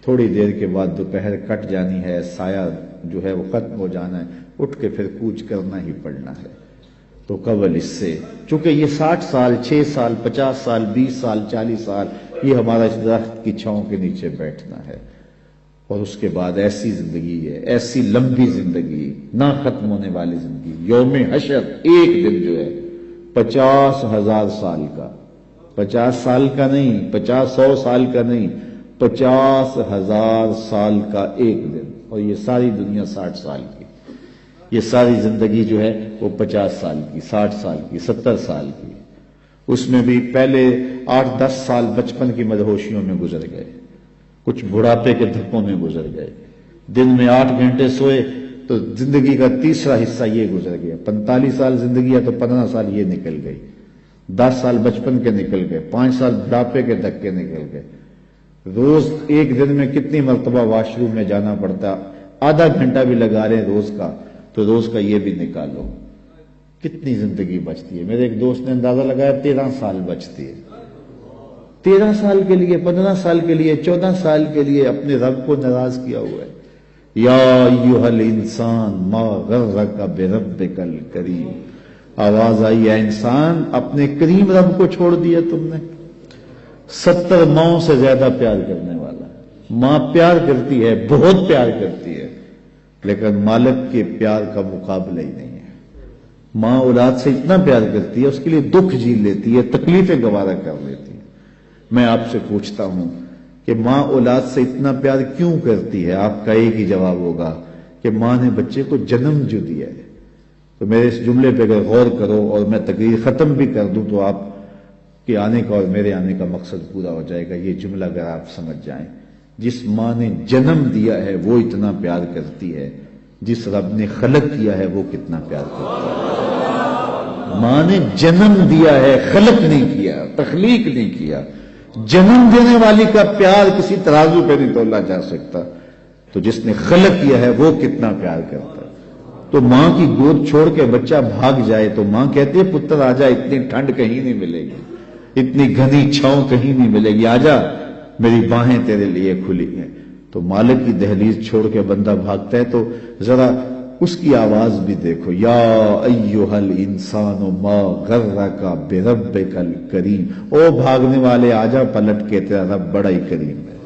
Speaker 1: تھوڑی دیر کے بعد دوپہر کٹ جانی ہے، سایہ جو ہے وہ ختم ہو جانا ہے، اٹھ کے پھر کوچ کرنا ہی پڑنا ہے۔ تو قبل اس سے چونکہ یہ 60 سال، 6 سال، 50 سال، 20 سال، 40 سال یہ ہمارا اس درخت کی چھاؤں کے نیچے بیٹھنا ہے، اور اس کے بعد ایسی زندگی ہے، ایسی لمبی زندگی، نہ ختم ہونے والی زندگی۔ یوم حشر ایک دن جو ہے 50,000 سال کا، 50 سال کا نہیں، 50-100 سال کا نہیں، 50,000 سال کا ایک دن، اور یہ ساری دنیا 60 سال کی، یہ ساری زندگی جو ہے وہ 50 سال کی، 60 سال کی، 70 سال کی۔ اس میں بھی پہلے 8-10 سال بچپن کی مدہوشیوں میں گزر گئے، کچھ بڑھاپے کے دھکوں میں گزر گئے، دن میں 8 گھنٹے سوئے تو زندگی کا تیسرا حصہ یہ گزر گیا، 45 سال زندگی ہے تو 15 سال یہ نکل گئی، 10 سال بچپن کے نکل گئے، 5 سال بڑھاپے کے دھکے نکل گئے۔ روز ایک دن میں کتنی مرتبہ واش روم میں جانا پڑتا، آدھا گھنٹہ بھی لگا رہے روز کا تو روز کا یہ بھی نکالو، کتنی زندگی بچتی ہے۔ میرے ایک دوست نے اندازہ لگایا 13 سال بچتی ہے، 13 سال کے لیے، 15 سال کے لیے، 14 سال کے لیے اپنے رب کو ناراض کیا ہوا ہے۔ یا ایھا الانسان ما غرک بربک الکریم، آواز آئی ہے انسان اپنے کریم رب کو چھوڑ دیا تم نے۔ 70 ماؤں سے زیادہ پیار کرنے والا، ماں پیار کرتی ہے، بہت پیار کرتی ہے، لیکن مالک کے پیار کا مقابلہ ہی نہیں ہے۔ ماں اولاد سے اتنا پیار کرتی ہے، اس کے لیے دکھ جھیل لیتی ہے، تکلیفیں گوارا کر لیتی ہے۔ میں آپ سے پوچھتا ہوں کہ ماں اولاد سے اتنا پیار کیوں کرتی ہے؟ آپ کا ایک ہی جواب ہوگا کہ ماں نے بچے کو جنم جو دیا ہے۔ تو میرے اس جملے پہ اگر غور کرو اور میں تقریر ختم بھی کر دوں تو آپ کے آنے کا اور میرے آنے کا مقصد پورا ہو جائے گا۔ یہ جملہ اگر آپ سمجھ جائیں، جس ماں نے جنم دیا ہے وہ اتنا پیار کرتی ہے، جس رب نے خلق کیا ہے وہ کتنا پیار کرتا ہے۔ ماں نے جنم دیا ہے، خلق نہیں کیا، تخلیق نہیں کیا۔ جنم دینے والی کا پیار کسی ترازو پہ نہیں تولا جا سکتا، تو جس نے خلق کیا ہے وہ کتنا پیار کرتا ہے۔ تو ماں کی گود چھوڑ کے بچہ بھاگ جائے تو ماں کہتی ہے پتر آجا، اتنی ٹھنڈ کہیں نہیں ملے گی، اتنی گھنی چھاؤں کہیں نہیں ملے گی، آجا میری باہیں تیرے لیے کھلی ہیں۔ تو مالک کی دہلیز چھوڑ کے بندہ بھاگتا ہے تو ذرا اس کی آواز بھی دیکھو، یا ایھا الانسان ما غرک بربک الکریم، او بھاگنے والے آجا پلٹ کے، تیرا رب بڑا ہی کریم ہے۔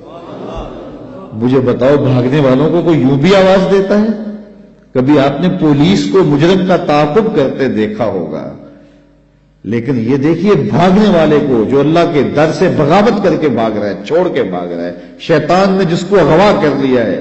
Speaker 1: مجھے بتاؤ بھاگنے والوں کو کوئی یوں بھی آواز دیتا ہے؟ کبھی آپ نے پولیس کو مجرم کا تعاقب کرتے دیکھا ہوگا، لیکن یہ دیکھیے بھاگنے والے کو جو اللہ کے در سے بغاوت کر کے بھاگ رہا ہے، چھوڑ کے بھاگ رہا ہے، شیطان نے جس کو اغوا کر لیا ہے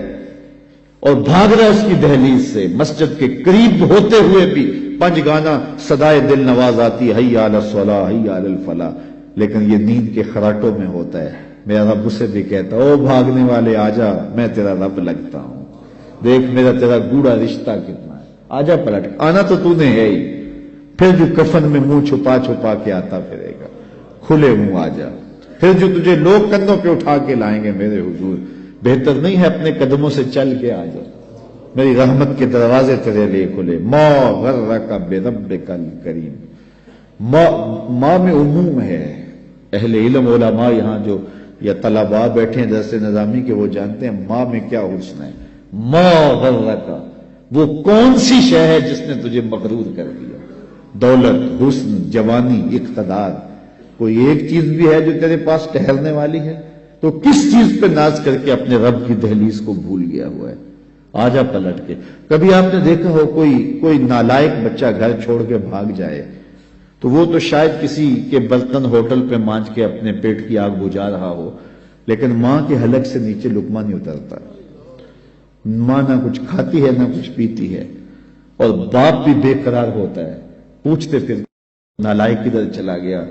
Speaker 1: اور بھاگ رہا ہے اس کی دہلیز سے، مسجد کے قریب ہوتے ہوئے بھی 5 گانا صدائے دل نواز آتی ہے، حی علی الصلاح، حی علی الفلاح، لیکن یہ نیند کے خراٹوں میں ہوتا ہے۔ میرا رب اسے بھی کہتا ہے او بھاگنے والے آجا، میں تیرا رب لگتا ہوں، دیکھ میرا تیرا گوڑا رشتہ کتنا ہے، آجا پلٹ، آنا تو تو نے ہے ہی، پھر جو کفن میں منہ چھپا چھپا کے آتا پھرے گا، کھلے منہ آجا، پھر جو تجھے لوگ کندھوں پہ اٹھا کے لائیں گے میرے حضور، بہتر نہیں ہے اپنے قدموں سے چل کے آجا، میری رحمت کے دروازے تیرے لیے کھلے۔ ما غرک بربک الکریم، ماں میں عموم ہے، اہل علم علماء یہاں جو یا طلباء بیٹھے ہیں درس نظامی کے وہ جانتے ہیں ماں میں کیا حسن ہے۔ ما غرک، وہ کون سی شے ہے جس نے تجھے مغرور کر دیا؟ دولت، حسن، جوانی، اقتدار، کوئی ایک چیز بھی ہے جو تیرے پاس ٹھہرنے والی ہے؟ تو کس چیز پہ ناز کر کے اپنے رب کی دہلیز کو بھول گیا ہوا ہے؟ آجا پلٹ کے. کبھی آپ نے دیکھا ہو کوئی نالائق بچہ گھر چھوڑ کے بھاگ جائے تو وہ تو شاید کسی کے برتن ہوٹل پہ مانج کے اپنے پیٹ کی آگ بجھا رہا ہو، لیکن ماں کے حلق سے نیچے لقمہ نہیں اترتا. ماں نہ کچھ کھاتی ہے نہ کچھ پیتی ہے، اور باپ بھی بے قرار ہوتا ہے، پوچھتے پھر نالائق کدھر چلا گیا.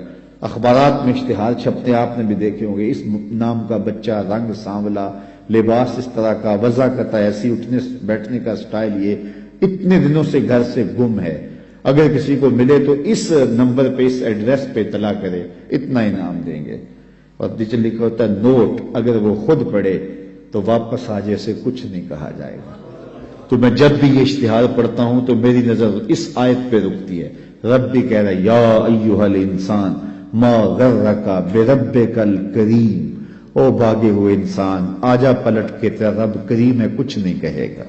Speaker 1: اخبارات میں اشتہار چھپتے آپ نے بھی دیکھے ہوں گے، اس نام کا بچہ، رنگ سانولا، لباس اس طرح کا، وضاقت ایسی، اٹھنے بیٹھنے کا سٹائل یہ، اتنے دنوں سے گھر سے گم ہے، اگر کسی کو ملے تو اس نمبر پہ، اس ایڈریس پہ اطلاع کرے، اتنا انعام دیں گے. اور نیچے لکھا ہوتا ہے نوٹ، اگر وہ خود پڑھے تو واپس آ جیسے کچھ نہیں کہا جائے گا. تو میں جب بھی یہ اشتہار پڑھتا ہوں تو میری نظر اس آیت پہ رکتی ہے. رب بھی کہہ رہا ہے یا ایھا الانسان ما غرک بربک الکریم، او بھاگے ہوئے انسان، آجا پلٹ کے تیرا رب کریم ہے، کچھ نہیں کہے گا.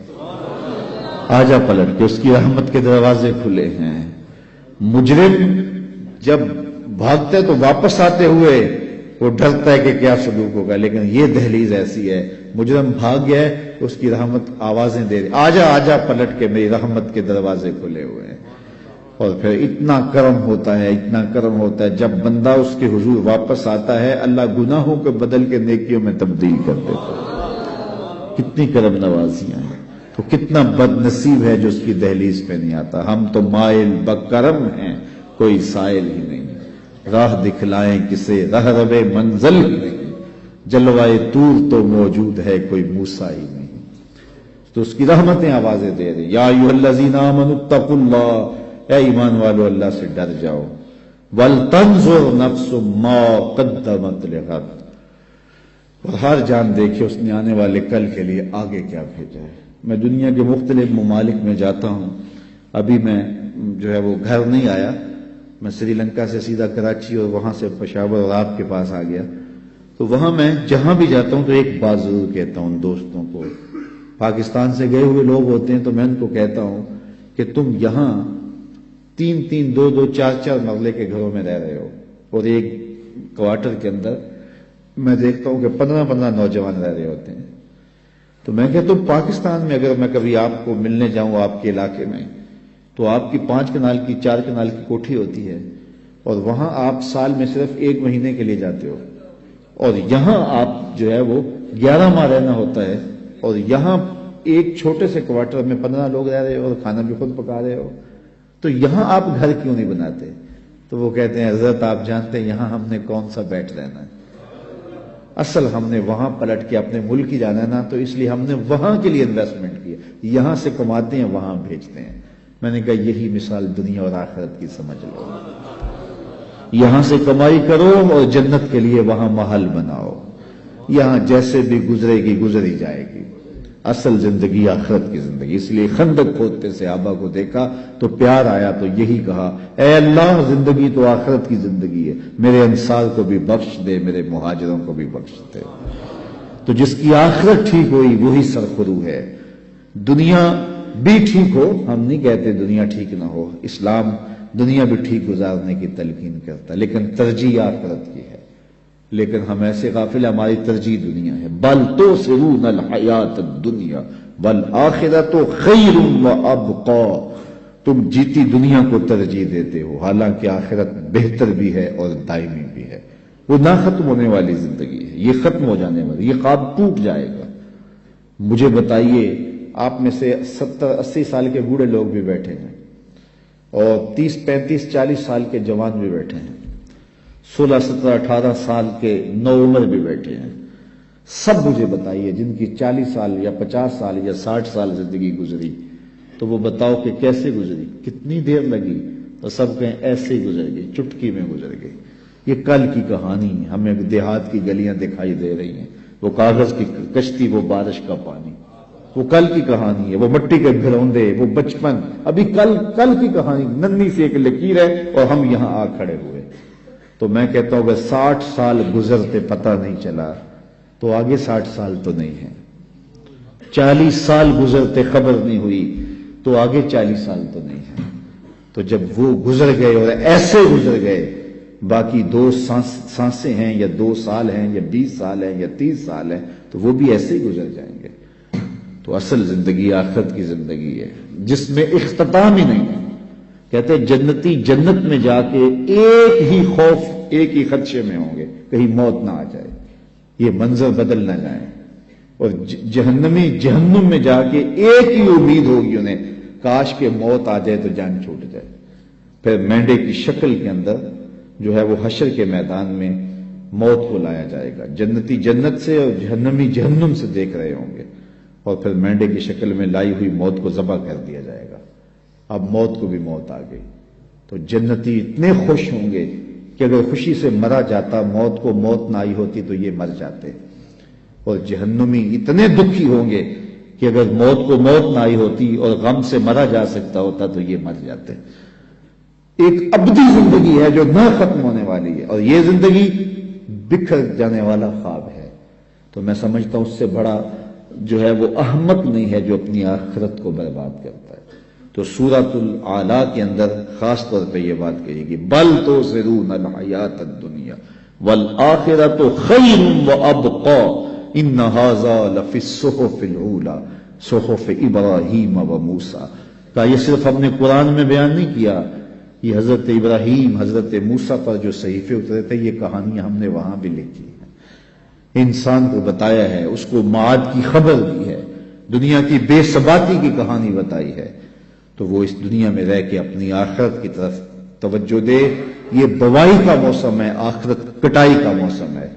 Speaker 1: آجا پلٹ کے، اس کی رحمت کے دروازے کھلے ہیں. مجرم جب بھاگتا ہے تو واپس آتے ہوئے وہ ڈرتا ہے کہ کیا سلوک ہوگا، لیکن یہ دہلیز ایسی ہے، مجرم بھاگ گیا ہے، اس کی رحمت آوازیں دے رہی، آجا آجا پلٹ کے، میری رحمت کے دروازے کھلے ہوئے ہیں. اور پھر اتنا کرم ہوتا ہے، اتنا کرم ہوتا ہے، جب بندہ اس کے حضور واپس آتا ہے اللہ گناہوں کو بدل کے نیکیوں میں تبدیل کر دیتا ہے. کتنی کرم نوازیاں ہیں. تو کتنا بد نصیب ہے جو اس کی دہلیز پہ نہیں آتا. ہم تو مائل بکرم ہیں، کوئی سائل ہی نہیں، راہ دکھلائیں کسے، راہ رب منزل ہی نہیں، جلوائے طور تو موجود ہے، کوئی موسیٰ ہی نہیں. تو اس کی رحمتیں آوازیں دے رہی، یا ایھا الذین آمنوا اتقوا اللہ، اے ایمان والو اللہ سے ڈر جاؤ، وَلْتَنْظُرْ نَفْسٌ مَا قَدَّمَتْ لِغَدٍ، اور ہر جان دیکھے اس نے آنے والے کل کے لیے آگے کیا بھیجا ہے. میں دنیا کے مختلف ممالک میں جاتا ہوں، ابھی میں جو ہے وہ گھر نہیں آیا، میں سری لنکا سے سیدھا کراچی اور وہاں سے پشاور اور آپ کے پاس آ گیا. تو وہاں میں جہاں بھی جاتا ہوں تو ایک بات ضرور کہتا ہوں دوستوں کو، پاکستان سے گئے ہوئے لوگ ہوتے ہیں تو میں ان کو کہتا ہوں کہ تم یہاں 3-3 2-2 4-4 مرلے کے گھروں میں رہ رہے ہو، اور ایک کوارٹر کے اندر میں دیکھتا ہوں کہ 15-15 نوجوان رہ رہے ہوتے ہیں. تو میں کہتا ہوں پاکستان میں اگر میں کبھی آپ کو ملنے جاؤں آپ کے علاقے میں تو آپ کی 5 کنال کی 4 کنال کی کوٹھی ہوتی ہے، اور وہاں آپ سال میں صرف 1 مہینے کے لیے جاتے ہو، اور یہاں آپ جو ہے وہ 11 ماہ رہنا ہوتا ہے، اور یہاں ایک چھوٹے سے کوارٹر میں 15 لوگ رہ رہے ہو اور کھانا بھی خود پکا رہے ہو. تو یہاں آپ گھر کیوں نہیں بناتے؟ تو وہ کہتے ہیں حضرت آپ جانتے ہیں یہاں ہم نے کون سا بیٹھ رہنا ہے، اصل ہم نے وہاں پلٹ کے اپنے ملک ہی جانا ہے نا، تو اس لیے ہم نے وہاں کے لیے انویسٹمنٹ کیا، یہاں سے کماتے ہیں وہاں بھیجتے ہیں. میں نے کہا یہی مثال دنیا اور آخرت کی سمجھ لو، یہاں سے کمائی کرو اور جنت کے لیے وہاں محل بناؤ، یہاں جیسے بھی گزرے گی گزری جائے گی، اصل زندگی آخرت کی زندگی. اس لیے خندق کھودتے صحابہ کو دیکھا تو پیار آیا تو یہی کہا، اے اللہ زندگی تو آخرت کی زندگی ہے، میرے انصار کو بھی بخش دے، میرے مہاجروں کو بھی بخش دے. تو جس کی آخرت ٹھیک ہوئی وہی سرخرو ہے. دنیا بھی ٹھیک ہو، ہم نہیں کہتے دنیا ٹھیک نہ ہو، اسلام دنیا بھی ٹھیک گزارنے کی تلقین کرتا، لیکن ترجیح آخرت کی ہے. لیکن ہم ایسے غافل، ہماری ترجیح دنیا ہے. بل تؤثرون الحیات الدنیا والآخرۃ خیر وابقی، تم جیتی دنیا کو ترجیح دیتے ہو، حالانکہ آخرت بہتر بھی ہے اور دائمی بھی ہے. وہ نہ ختم ہونے والی زندگی ہے، یہ ختم ہو جانے والی، یہ خواب ٹوٹ جائے گا. مجھے بتائیے، آپ میں سے 70-80 سال کے بوڑھے لوگ بھی بیٹھے ہیں، اور 30-35-40 سال کے جوان بھی بیٹھے ہیں، 16-17-18 سال کے نوعمر بھی بیٹھے ہیں. سب مجھے بتائیے جن کی 40 سال یا 50 سال یا 60 سال زندگی گزری، تو وہ بتاؤ کہ کیسے گزری، کتنی دیر لگی؟ تو سب کہیں ایسے ہی گزر گئی، چٹکی میں گزر گئی. یہ کل کی کہانی، ہمیں دیہات کی گلیاں دکھائی دے رہی ہیں، وہ کاغذ کی کشتی، وہ بارش کا پانی، وہ کل کی کہانی ہے، وہ مٹی کے گھروندے، وہ بچپن، ابھی کل کی کہانی، ننھی سی ایک لکیر ہے اور ہم یہاں آ کھڑے ہوئے. تو میں کہتا ہوں کہ 60 سال گزرتے پتہ نہیں چلا تو آگے 60 سال تو نہیں ہے. 40 سال گزرتے خبر نہیں ہوئی تو آگے 40 سال تو نہیں ہے. تو جب وہ گزر گئے اور ایسے گزر گئے باقی 2 سانسیں ہیں یا 2 سال ہیں یا 20 سال ہیں یا 30 سال ہیں تو وہ بھی ایسے ہی گزر جائیں گے. تو اصل زندگی آخرت کی زندگی ہے جس میں اختتام ہی نہیں ہے. کہتے ہیں جنتی جنت میں جا کے ایک ہی خوف ایک ہی خدشے میں ہوں گے کہیں موت نہ آ جائے, یہ منظر بدل نہ جائے. اور جہنمی جہنم میں جا کے ایک ہی امید ہوگی انہیں, کاش کہ موت آ جائے تو جان چھوٹ جائے. پھر مینڈے کی شکل کے اندر جو ہے وہ حشر کے میدان میں موت کو لایا جائے گا. جنتی جنت سے اور جہنمی جہنم سے دیکھ رہے ہوں گے, اور پھر مینڈے کی شکل میں لائی ہوئی موت کو ذبح کر دیا جائے گا. اب موت کو بھی موت آ گئی تو جنتی اتنے خوش ہوں گے کہ اگر خوشی سے مرا جاتا, موت کو موت نہ آئی ہوتی تو یہ مر جاتے. اور جہنمی اتنے دکھی ہوں گے کہ اگر موت کو موت نہ آئی ہوتی اور غم سے مرا جا سکتا ہوتا تو یہ مر جاتے. ایک ابدی زندگی ہے جو نہ ختم ہونے والی ہے, اور یہ زندگی بکھر جانے والا خواب ہے. تو میں سمجھتا ہوں اس سے بڑا جو ہے وہ احمق نہیں ہے جو اپنی آخرت کو برباد کرتا ہے. تو سورۃ الاعلیٰ کے اندر خاص طور پہ یہ بات کہی گی, بل تؤثرون الحیاۃ الدنیا والآخرۃ خیر وابقی ان ھذا لفی الصحف الاولی صحف ابراہیم وموسیٰ. کا یہ صرف ہم نے قرآن میں بیان نہیں کیا, یہ حضرت ابراہیم حضرت موسیٰ پر جو صحیفے اترے تھے یہ کہانیاں ہم نے وہاں بھی لکھی ہیں. انسان کو بتایا ہے, اس کو معاد کی خبر دی ہے, دنیا کی بے ثباتی کی کہانی بتائی ہے. تو وہ اس دنیا میں رہ کے اپنی آخرت کی طرف توجہ دے. یہ بوائی کا موسم ہے, آخرت کٹائی کا موسم ہے.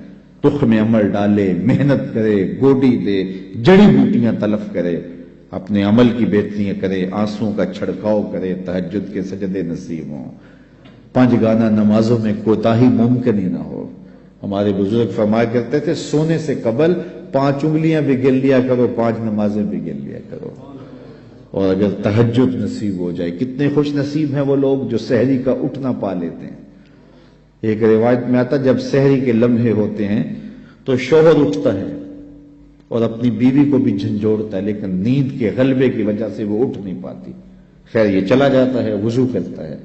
Speaker 1: تخم میں عمل ڈالے, محنت کرے, گوڈی دے, جڑی بوٹیاں تلف کرے, اپنے عمل کی بہتریاں کرے, آنسوں کا چھڑکاؤ کرے, تہجد کے سجدے نصیب ہوں. 5 گانا نمازوں میں کوتاہی ممکن ہی نہ ہو. ہمارے بزرگ فرمایا کرتے تھے سونے سے قبل 5 انگلیاں بھی گن لیا کرو, 5 نمازیں بھی گن لیا کرو. اور اگر تہجد نصیب ہو جائے, کتنے خوش نصیب ہیں وہ لوگ جو سحری کا اٹھنا پا لیتے ہیں. ایک روایت میں آتا جب سحری کے لمحے ہوتے ہیں تو شوہر اٹھتا ہے اور اپنی بیوی کو بھی جھنجھوڑتا ہے, لیکن نیند کے غلبے کی وجہ سے وہ اٹھ نہیں پاتی. خیر یہ چلا جاتا ہے, وضو کرتا ہے,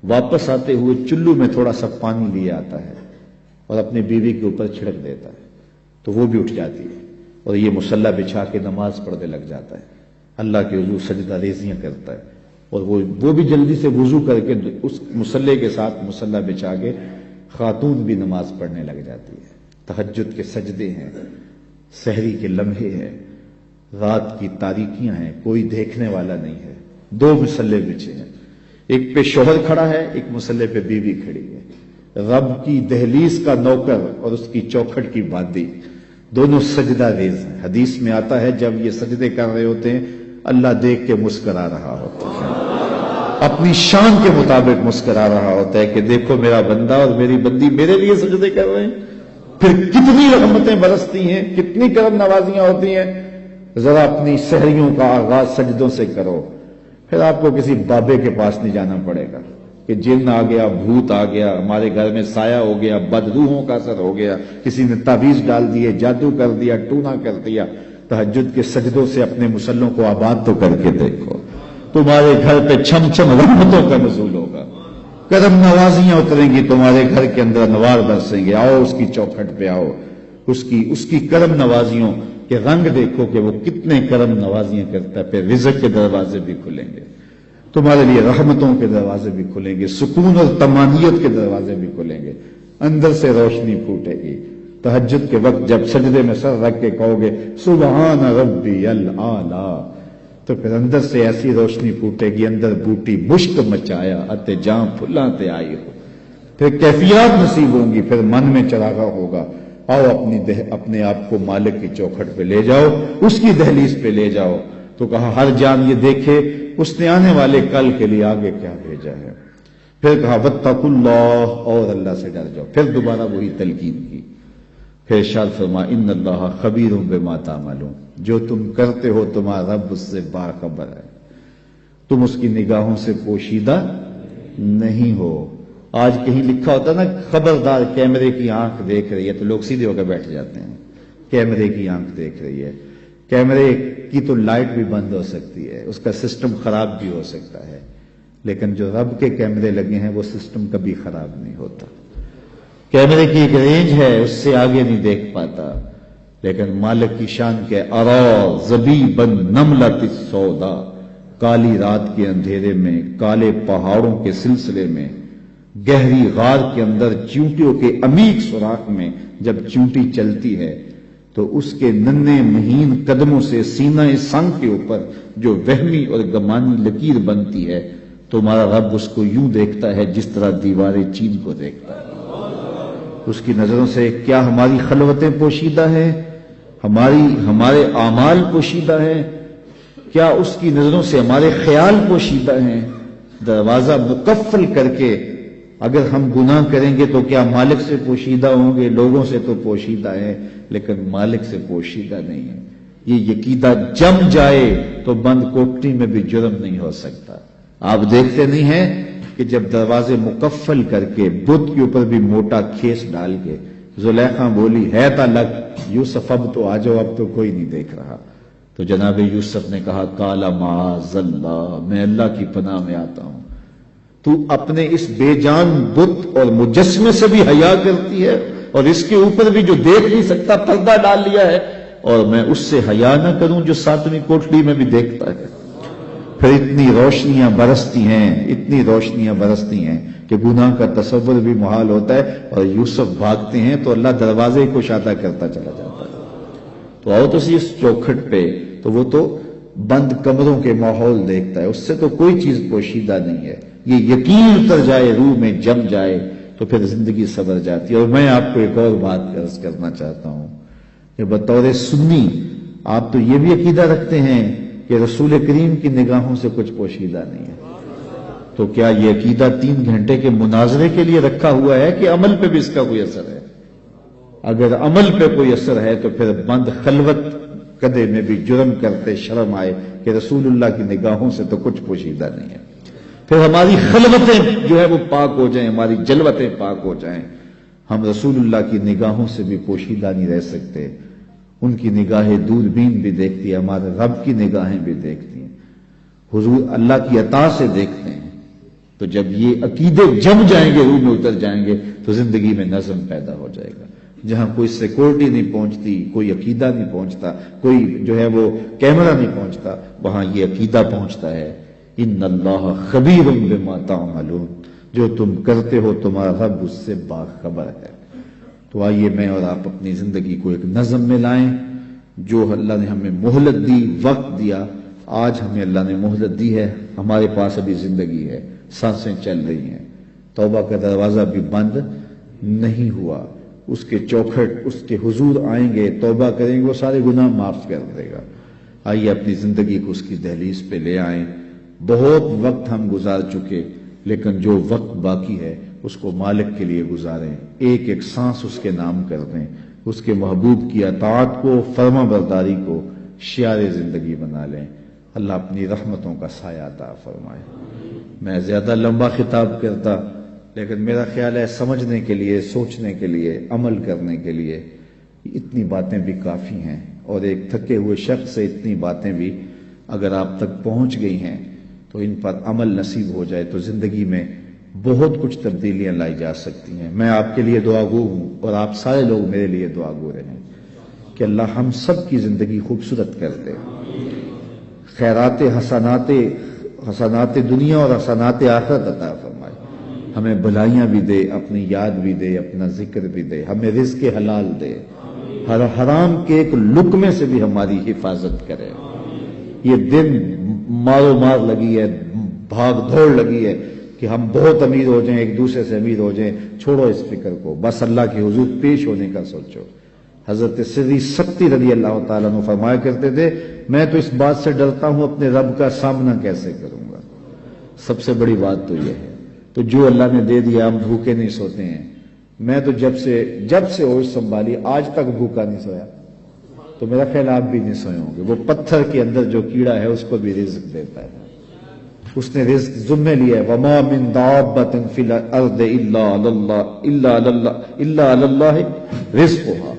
Speaker 1: واپس آتے ہوئے چلو میں تھوڑا سا پانی لے آتا ہے اور اپنی بیوی کے اوپر چھڑک دیتا ہے, تو وہ بھی اٹھ جاتی ہے اور یہ مصلی بچھا کے نماز پڑھنے لگ جاتا ہے. اللہ کے حضور سجدہ ریزیاں کرتا ہے, اور وہ بھی جلدی سے وضو کر کے اس مصلی کے ساتھ مصلی بچھا کے خاتون بھی نماز پڑھنے لگ جاتی ہے. تہجد کے سجدے ہیں, سحری کے لمحے ہیں, رات کی تاریکیاں ہیں, کوئی دیکھنے والا نہیں ہے. 2 مصلی بچھے ہیں, ایک پہ شوہر کھڑا ہے, ایک مصلی پہ بیوی کھڑی ہے. رب کی دہلیز کا نوکر اور اس کی چوکھٹ کی باندی, دونوں سجدہ ریز ہیں. حدیث میں آتا ہے جب یہ سجدے کر رہے ہوتے ہیں اللہ دیکھ کے مسکرا رہا ہوتا ہے, اپنی شان کے مطابق مسکرا رہا ہوتا ہے کہ دیکھو میرا بندہ اور میری بندی میرے لیے سجدے کر رہے ہیں. پھر کتنی رحمتیں برستی ہیں, کتنی کرم نوازیاں ہوتی ہیں. ذرا اپنی سحریوں کا آغاز سجدوں سے کرو, پھر آپ کو کسی بابے کے پاس نہیں جانا پڑے گا کہ جن آ گیا, بھوت آ گیا, ہمارے گھر میں سایہ ہو گیا, بدروحوں کا اثر ہو گیا, کسی نے تعویذ ڈال دیے, جادو کر دیا, ٹونا کر دیا. تہجد کے سجدوں سے اپنے مسلوں کو آباد تو کر کے دیکھو, تمہارے گھر پہ چھم چھم رحمتوں کا نزول ہوگا, کرم نوازیاں اتریں گی تمہارے گھر کے اندر, انوار برسیں گے. آؤ اس کی چوکھٹ پہ آؤ, اس کی کرم نوازیوں کے رنگ دیکھو کہ وہ کتنے کرم نوازیاں کرتا ہے. پھر رزق کے دروازے بھی کھلیں گے تمہارے لیے, رحمتوں کے دروازے بھی کھلیں گے, سکون اور طمانینت کے دروازے بھی کھلیں گے, اندر سے روشنی پھوٹے گی. تہجد کے وقت جب سجدے میں سر رکھ کے کہو گے سبحان ربی الاعلی, تو پھر اندر سے ایسی روشنی پھوٹے گی, اندر بوٹی مشک مچایا اتے جاں پھلاں تے آئی ہو. پھر کیفیات نصیب ہوں گی, پھر من میں چراغا ہوگا. آؤ اپنے آپ کو مالک کی چوکھٹ پہ لے جاؤ, اس کی دہلیز پہ لے جاؤ. تو کہا ہر جان یہ دیکھے اس نے آنے والے کل کے لیے آگے کیا بھیجا ہے. پھر کہا واتقوا اللہ, اور اللہ سے ڈر جاؤ. پھر دوبارہ وہی تلقین کی. پھر ارشاد فرما ان اللہ خبیر بما تعملون, جو تم کرتے ہو تمہارا رب اس سے باخبر ہے, تم اس کی نگاہوں سے پوشیدہ نہیں ہو. آج کہیں لکھا ہوتا نا خبردار کیمرے کی آنکھ دیکھ رہی ہے, تو لوگ سیدھے ہو کے بیٹھ جاتے ہیں. کیمرے کی آنکھ دیکھ رہی ہے, کیمرے کی تو لائٹ بھی بند ہو سکتی ہے, اس کا سسٹم خراب بھی ہو سکتا ہے, لیکن جو رب کے کیمرے لگے ہیں وہ سسٹم کبھی خراب نہیں ہوتا. کیمرے کی ایک رینج ہے، اس سے آگے نہیں دیکھ پاتا، لیکن مالک کی شان کے ارا زبیبن نملۃ السودا، کالی رات کے اندھیرے میں، کالے پہاڑوں کے سلسلے میں، گہری غار کے اندر چیونٹیوں کے عمیق سوراخ میں جب چیونٹی چلتی ہے تو اس کے ننھے مہین قدموں سے سینہ سنگ کے اوپر جو وہمی اور گمانی لکیر بنتی ہے، تمہارا رب اس کو یوں دیکھتا ہے جس طرح دیوار چین کو دیکھتا ہے۔ اس کی نظروں سے کیا ہماری خلوتیں پوشیدہ ہیں، ہمارے اعمال پوشیدہ ہیں؟ کیا اس کی نظروں سے ہمارے خیال پوشیدہ ہیں؟ دروازہ مقفل کر کے اگر ہم گناہ کریں گے تو کیا مالک سے پوشیدہ ہوں گے؟ لوگوں سے تو پوشیدہ ہیں لیکن مالک سے پوشیدہ نہیں ہے۔ یہ عقیدہ جم جائے تو بند کوٹری میں بھی جرم نہیں ہو سکتا۔ آپ دیکھتے نہیں ہیں کہ جب دروازے مقفل کر کے بت کے اوپر بھی موٹا کھیس ڈال کے زلیخا بولی ہے تا لگ یوسف اب تو آ جاؤ، اب تو کوئی نہیں دیکھ رہا، تو جناب یوسف نے کہا کالا معاذ اللہ، میں اللہ کی پناہ میں آتا ہوں، تو اپنے اس بے جان بت اور مجسمے سے بھی حیا کرتی ہے اور اس کے اوپر بھی جو دیکھ نہیں سکتا پردہ ڈال لیا ہے، اور میں اس سے حیا نہ کروں جو ساتویں کوٹڑی میں بھی دیکھتا ہے۔ پھر اتنی روشنیاں برستی ہیں کہ گناہ کا تصور بھی محال ہوتا ہے، اور یوسف بھاگتے ہیں تو اللہ دروازے کو کشادہ کرتا چلا جاتا ہے۔ تو آؤ تو اس چوکھٹ پہ، تو وہ تو بند کمروں کے ماحول دیکھتا ہے، اس سے تو کوئی چیز پوشیدہ نہیں ہے۔ یہ یقین اتر جائے، روح میں جم جائے تو پھر زندگی سنور جاتی ہے۔ اور میں آپ کو ایک اور بات عرض کرنا چاہتا ہوں کہ بطور سنی آپ تو یہ بھی عقیدہ رکھتے ہیں کہ رسول کریم کی نگاہوں سے کچھ پوشیدہ نہیں ہے، تو کیا یہ عقیدہ 3 گھنٹے کے مناظرے کے لیے رکھا ہوا ہے کہ عمل پہ بھی اس کا کوئی اثر ہے؟ اگر عمل پہ کوئی اثر ہے تو پھر بند خلوت کدے میں بھی جرم کرتے شرم آئے کہ رسول اللہ کی نگاہوں سے تو کچھ پوشیدہ نہیں ہے۔ پھر ہماری خلوتیں جو ہے وہ پاک ہو جائیں، ہماری جلوتیں پاک ہو جائیں، ہم رسول اللہ کی نگاہوں سے بھی پوشیدہ نہیں رہ سکتے۔ ان کی نگاہیں دوربین بھی دیکھتی ہے، ہمارے رب کی نگاہیں بھی دیکھتی ہیں، حضور اللہ کی عطا سے دیکھتے ہیں۔ تو جب یہ عقیدے جم جائیں گے، روح میں اتر جائیں گے، تو زندگی میں نظم پیدا ہو جائے گا۔ جہاں کوئی سیکورٹی نہیں پہنچتی، کوئی عقیدہ نہیں پہنچتا، کوئی جو ہے وہ کیمرہ نہیں پہنچتا، وہاں یہ عقیدہ پہنچتا ہے۔ ان اللہ خبیر بما تعملون، جو تم کرتے ہو تمہارا رب اس سے باخبر ہے۔ تو آئیے میں اور آپ اپنی زندگی کو ایک نظم میں لائیں۔ جو اللہ نے ہمیں مہلت دی، وقت دیا، آج ہمیں اللہ نے مہلت دی ہے، ہمارے پاس ابھی زندگی ہے، سانسیں چل رہی ہیں، توبہ کا دروازہ بھی بند نہیں ہوا، اس کے چوکھٹ، اس کے حضور آئیں گے، توبہ کریں گے، وہ سارے گناہ معاف کر دے گا۔ آئیے اپنی زندگی کو اس کی دہلیز پہ لے آئیں۔ بہت وقت ہم گزار چکے، لیکن جو وقت باقی ہے اس کو مالک کے لیے گزاریں، ایک ایک سانس اس کے نام کر دیں، اس کے محبوب کی اطاعت کو، فرما برداری کو شعار زندگی بنا لیں۔ اللہ اپنی رحمتوں کا سایہ عطا فرمائے۔ میں زیادہ لمبا خطاب کرتا، لیکن میرا خیال ہے سمجھنے کے لیے، سوچنے کے لیے، عمل کرنے کے لیے اتنی باتیں بھی کافی ہیں، اور ایک تھکے ہوئے شخص سے اتنی باتیں بھی اگر آپ تک پہنچ گئی ہیں تو ان پر عمل نصیب ہو جائے تو زندگی میں بہت کچھ تبدیلیاں لائی جا سکتی ہیں۔ میں آپ کے لیے دعا گو ہوں، اور آپ سارے لوگ میرے لیے دعا گو رہے ہیں کہ اللہ ہم سب کی زندگی خوبصورت کر دے، خیرات حسنات دنیا اور حسنات آخرت عطا فرمائے، ہمیں بھلائیاں بھی دے، اپنی یاد بھی دے، اپنا ذکر بھی دے، ہمیں رزق حلال دے، ہر حرام کے ایک لقمے سے بھی ہماری حفاظت کرے۔ یہ دن مارو مار لگی ہے، بھاگ دوڑ لگی ہے کہ ہم بہت امیر ہو جائیں، ایک دوسرے سے امیر ہو جائیں، چھوڑو اس فکر کو، بس اللہ کے حضور پیش ہونے کا سوچو۔ حضرت سری سکتی رضی اللہ تعالیٰ عنہ فرمایا کرتے تھے، میں تو اس بات سے ڈرتا ہوں اپنے رب کا سامنا کیسے کروں گا۔ سب سے بڑی بات تو یہ ہے، تو جو اللہ نے دے دیا ہم بھوکے نہیں سوتے ہیں۔ میں تو جب سے ہوش سنبھالی آج تک بھوکا نہیں سویا، تو میرا خیال آپ بھی نہیں سوئے ہوں گے۔ وہ پتھر کے اندر جو کیڑا ہے اس کو بھی رزق دیتا ہے، اس نے رزق ذمہ لیا ہے۔ وَمَا مِن دَابَّةٍ فِي الْأَرْضِ إِلَّا عَلَى اللَّهِ رِزْقُهَا،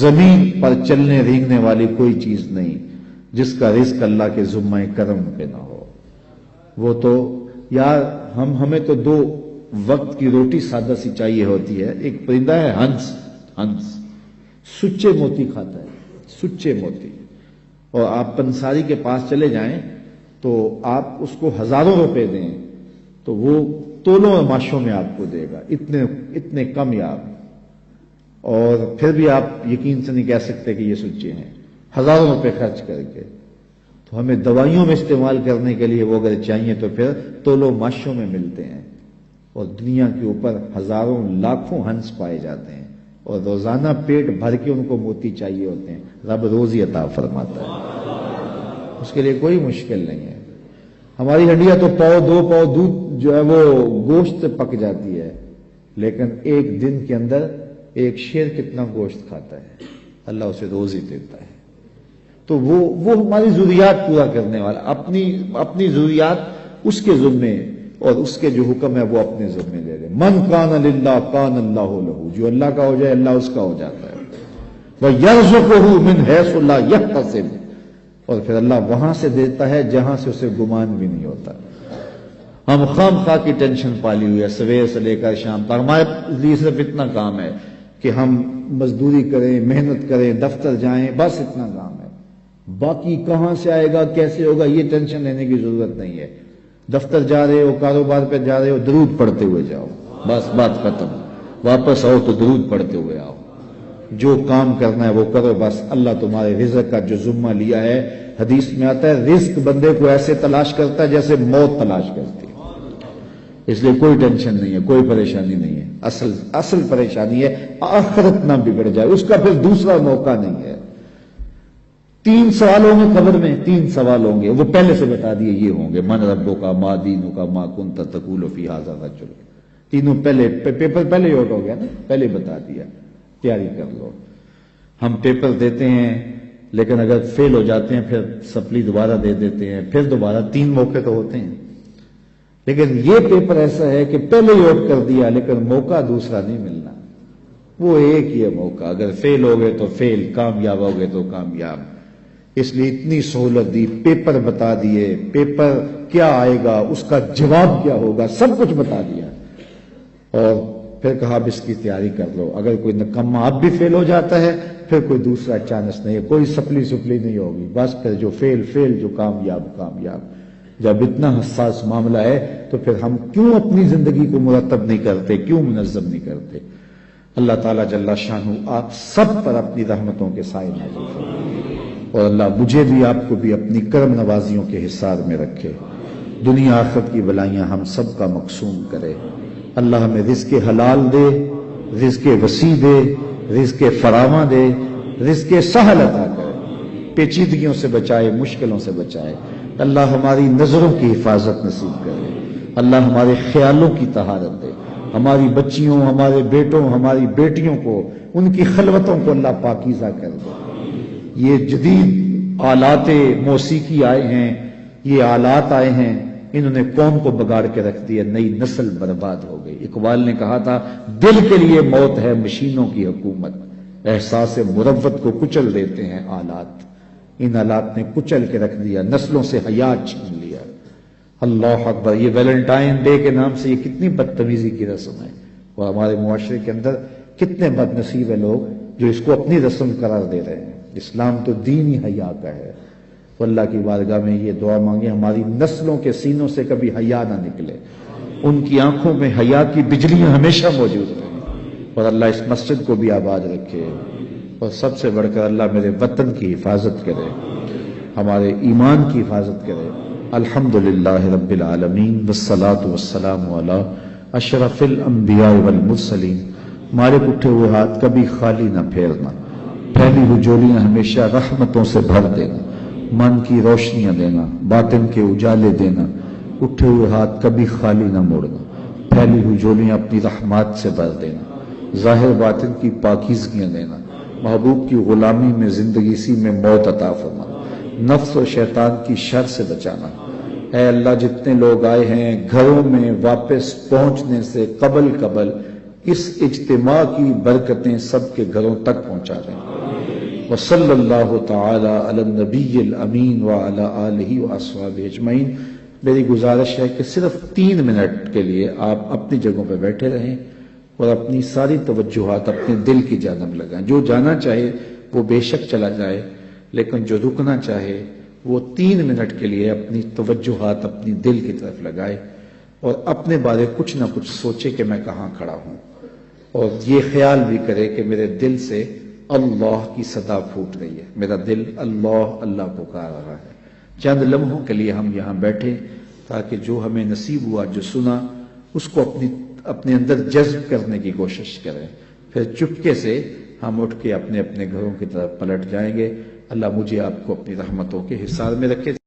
Speaker 1: زمین پر چلنے رینگنے والی کوئی چیز نہیں جس کا رزق اللہ کے ذمہ کرم پہ نہ ہو۔ وہ تو یار ہمیں تو دو وقت کی روٹی سادہ سی چاہیے ہوتی ہے. ایک پرندہ ہے ہنس. ہنس سچے موتی کھاتا ہے, سچے موتی. اور آپ پنساری کے پاس چلے جائیں تو آپ اس کو ہزاروں روپے دیں تو وہ تولوں اور ماشوں میں آپ کو دے گا, اتنے کم یاب. اور پھر بھی آپ یقین سے نہیں کہہ سکتے کہ یہ سچے ہیں, ہزاروں روپے خرچ کر کے. تو ہمیں دوائیوں میں استعمال کرنے کے لیے وہ اگر چاہیے تو پھر تولوں ماشوں میں ملتے ہیں. اور دنیا کے اوپر ہزاروں لاکھوں ہنس پائے جاتے ہیں اور روزانہ پیٹ بھر کے ان کو موتی چاہیے ہوتے ہیں. رب روزی عطا فرماتا ہے, اس کے لیے کوئی مشکل نہیں ہے. ہماری ہڈیاں تو دو پاؤ دودھ جو ہے وہ گوشت پک جاتی ہے, لیکن ایک دن کے اندر ایک شیر کتنا گوشت کھاتا ہے, اللہ اسے روزی دیتا ہے. تو وہ ہماری ضروریات پورا کرنے والا, اپنی ضروریات اس کے ذمے اور اس کے جو حکم ہے وہ اپنے ذمے لے لے. من کان للہ کان اللہ لہ, جو اللہ کا ہو جائے اللہ اس کا ہو جاتا ہے. وَيَرْزُقُهُ مِنْ حَيْثُ لَا يَحْتَسِبُ, اور پھر اللہ وہاں سے دیتا ہے جہاں سے اسے گمان بھی نہیں ہوتا. ہم خام خواہ کی ٹینشن پالی ہوئی ہے سویر سے لے کر شام تک. ہمارے لیے صرف اتنا کام ہے کہ ہم مزدوری کریں, محنت کریں, دفتر جائیں, بس اتنا کام ہے. باقی کہاں سے آئے گا, کیسے ہوگا, یہ ٹینشن لینے کی ضرورت نہیں ہے. دفتر جا رہے ہو, کاروبار پہ جا رہے ہو, درود پڑھتے ہوئے جاؤ, بس بات ختم. واپس آؤ تو درود پڑھتے ہوئے آؤ. جو کام کرنا ہے وہ کرو, بس اللہ تمہارے رزق کا جو ذمہ لیا ہے, حدیث میں آتا ہے رزق بندے کو ایسے تلاش کرتا ہے جیسے موت تلاش کرتی ہے. اس لیے کوئی ٹینشن نہیں ہے, کوئی پریشانی نہیں ہے. اصل پریشانی ہے آخرت نہ بگڑ جائے, اس کا پھر دوسرا موقع نہیں ہے. 3 سوال ہوں گے قبر میں, 3 سوال ہوں گے, وہ پہلے سے بتا دیے یہ ہوں گے. من ربک ما دینک ما کنت تقول فی ھذا الرجل. تینوں پہلے پیپر پہلے ہی آؤٹ ہو گیا نا, پہلے بتا دیا, تیاری کر لو. ہم پیپر دیتے ہیں لیکن اگر فیل ہو جاتے ہیں پھر سپلی دوبارہ دے دیتے ہیں, پھر دوبارہ 3 موقع تو ہوتے ہیں. لیکن یہ پیپر ایسا ہے کہ پہلے ہی آؤٹ کر دیا لیکن موقع دوسرا نہیں ملنا, وہ ایک ہی ہے موقع. اگر فیل ہو گئے تو فیل, کامیاب ہو گئے تو کامیاب. اس لیے اتنی سہولت دی, پیپر بتا دیے, پیپر کیا آئے گا, اس کا جواب کیا ہوگا, سب کچھ بتا دیا. اور پھر کہا اب اس کی تیاری کر لو. اگر کوئی نکما اب بھی فیل ہو جاتا ہے پھر کوئی دوسرا چانس نہیں ہے, کوئی سپلی نہیں ہوگی, بس پھر جو فیل جو کامیاب. جب اتنا حساس معاملہ ہے تو پھر ہم کیوں اپنی زندگی کو مرتب نہیں کرتے, کیوں منظم نہیں کرتے. اللہ تعالیٰ جل شانہ آپ سب پر اپنی رحمتوں کے سائے نازل فرمائے, اور اللہ مجھے بھی آپ کو بھی اپنی کرم نوازیوں کے حصار میں رکھے. دنیا آخرت کی بلائیاں ہم سب کا مقسوم کرے. اللہ ہمیں رزق حلال دے, رزق وسیع دے, رزق فراواں دے, رزق سہل عطا کرے, پیچیدگیوں سے بچائے, مشکلوں سے بچائے. اللہ ہماری نظروں کی حفاظت نصیب کرے. اللہ ہمارے خیالوں کی طہارت دے. ہماری بچیوں, ہمارے بیٹوں, ہماری بیٹیوں کو, ان کی خلوتوں کو اللہ پاکیزہ کر دے. یہ جدید آلات موسیقی آئے ہیں, یہ آلات آئے ہیں, انہوں نے قوم کو بگاڑ کے رکھ دیا, نئی نسل برباد ہو گئی. اقبال نے کہا تھا دل کے لیے موت ہے مشینوں کی حکومت, احساس مروت کو کچل دیتے ہیں آلات. ان آلات نے کچل کے رکھ دیا, نسلوں سے حیا چھین لیا. اللہ اکبر. یہ ویلنٹائن ڈے کے نام سے یہ کتنی بدتمیزی کی رسم ہے, اور ہمارے معاشرے کے اندر کتنے بد نصیب ہے لوگ جو اس کو اپنی رسم قرار دے رہے ہیں. اسلام تو دین ہی حیا کا ہے. تو اللہ کی بارگاہ میں یہ دعا مانگے ہماری نسلوں کے سینوں سے کبھی حیا نہ نکلے, ان کی آنکھوں میں حیا کی بجلیاں ہمیشہ موجود رہیں, اور اللہ اس مسجد کو بھی آباد رکھے, اور سب سے بڑھ کر اللہ میرے وطن کی حفاظت کرے, ہمارے ایمان کی حفاظت کرے. الحمدللہ رب العالمین والصلاة والسلام علی اشرف الانبیاء والمرسلین. ہمارے اٹھے ہوئے ہاتھ کبھی خالی نہ پھیرنا, پھیلی ہوئی جولیاں ہمیشہ رحمتوں سے بھر دینا, من کی روشنیاں دینا, باطن کے اجالے دینا. اٹھے ہوئے ہاتھ کبھی خالی نہ موڑنا, پھیلی ہوئی جولیاں اپنی رحمات سے بھر دینا, ظاہر باطن کی پاکیزگیاں دینا. محبوب کی غلامی میں زندگی سی میں موت عطا فرما, نفس و شیطان کی شر سے بچانا. اے اللہ جتنے لوگ آئے ہیں گھروں میں واپس پہنچنے سے قبل اس اجتماع کی برکتیں سب کے گھروں تک پہنچا دیں. وصلی اللہ تعالی علی النبی الامین وعلی آلہ واصحابہ اجمعین. میری گزارش ہے کہ صرف 3 منٹ کے لیے آپ اپنی جگہوں پہ بیٹھے رہیں اور اپنی ساری توجہات اپنے دل کی جانب لگائیں. جو جانا چاہے وہ بے شک چلا جائے، لیکن جو رکنا چاہے وہ 3 منٹ کے لیے اپنی توجہات اپنی دل کی طرف لگائے اور اپنے بارے کچھ نہ کچھ سوچے کہ میں کہاں کھڑا ہوں، اور یہ خیال بھی کرے کہ میرے دل سے اللہ کی صدا پھوٹ رہی ہے، میرا دل اللہ اللہ پکار رہا ہے. چند لمحوں کے لیے ہم یہاں بیٹھے تاکہ جو ہمیں نصیب ہوا، جو سنا، اس کو اپنے اندر جذب کرنے کی کوشش کریں. پھر چپکے سے ہم اٹھ کے اپنے اپنے گھروں کی طرف پلٹ جائیں گے. اللہ مجھے آپ کو اپنی رحمتوں کے حصار میں رکھے.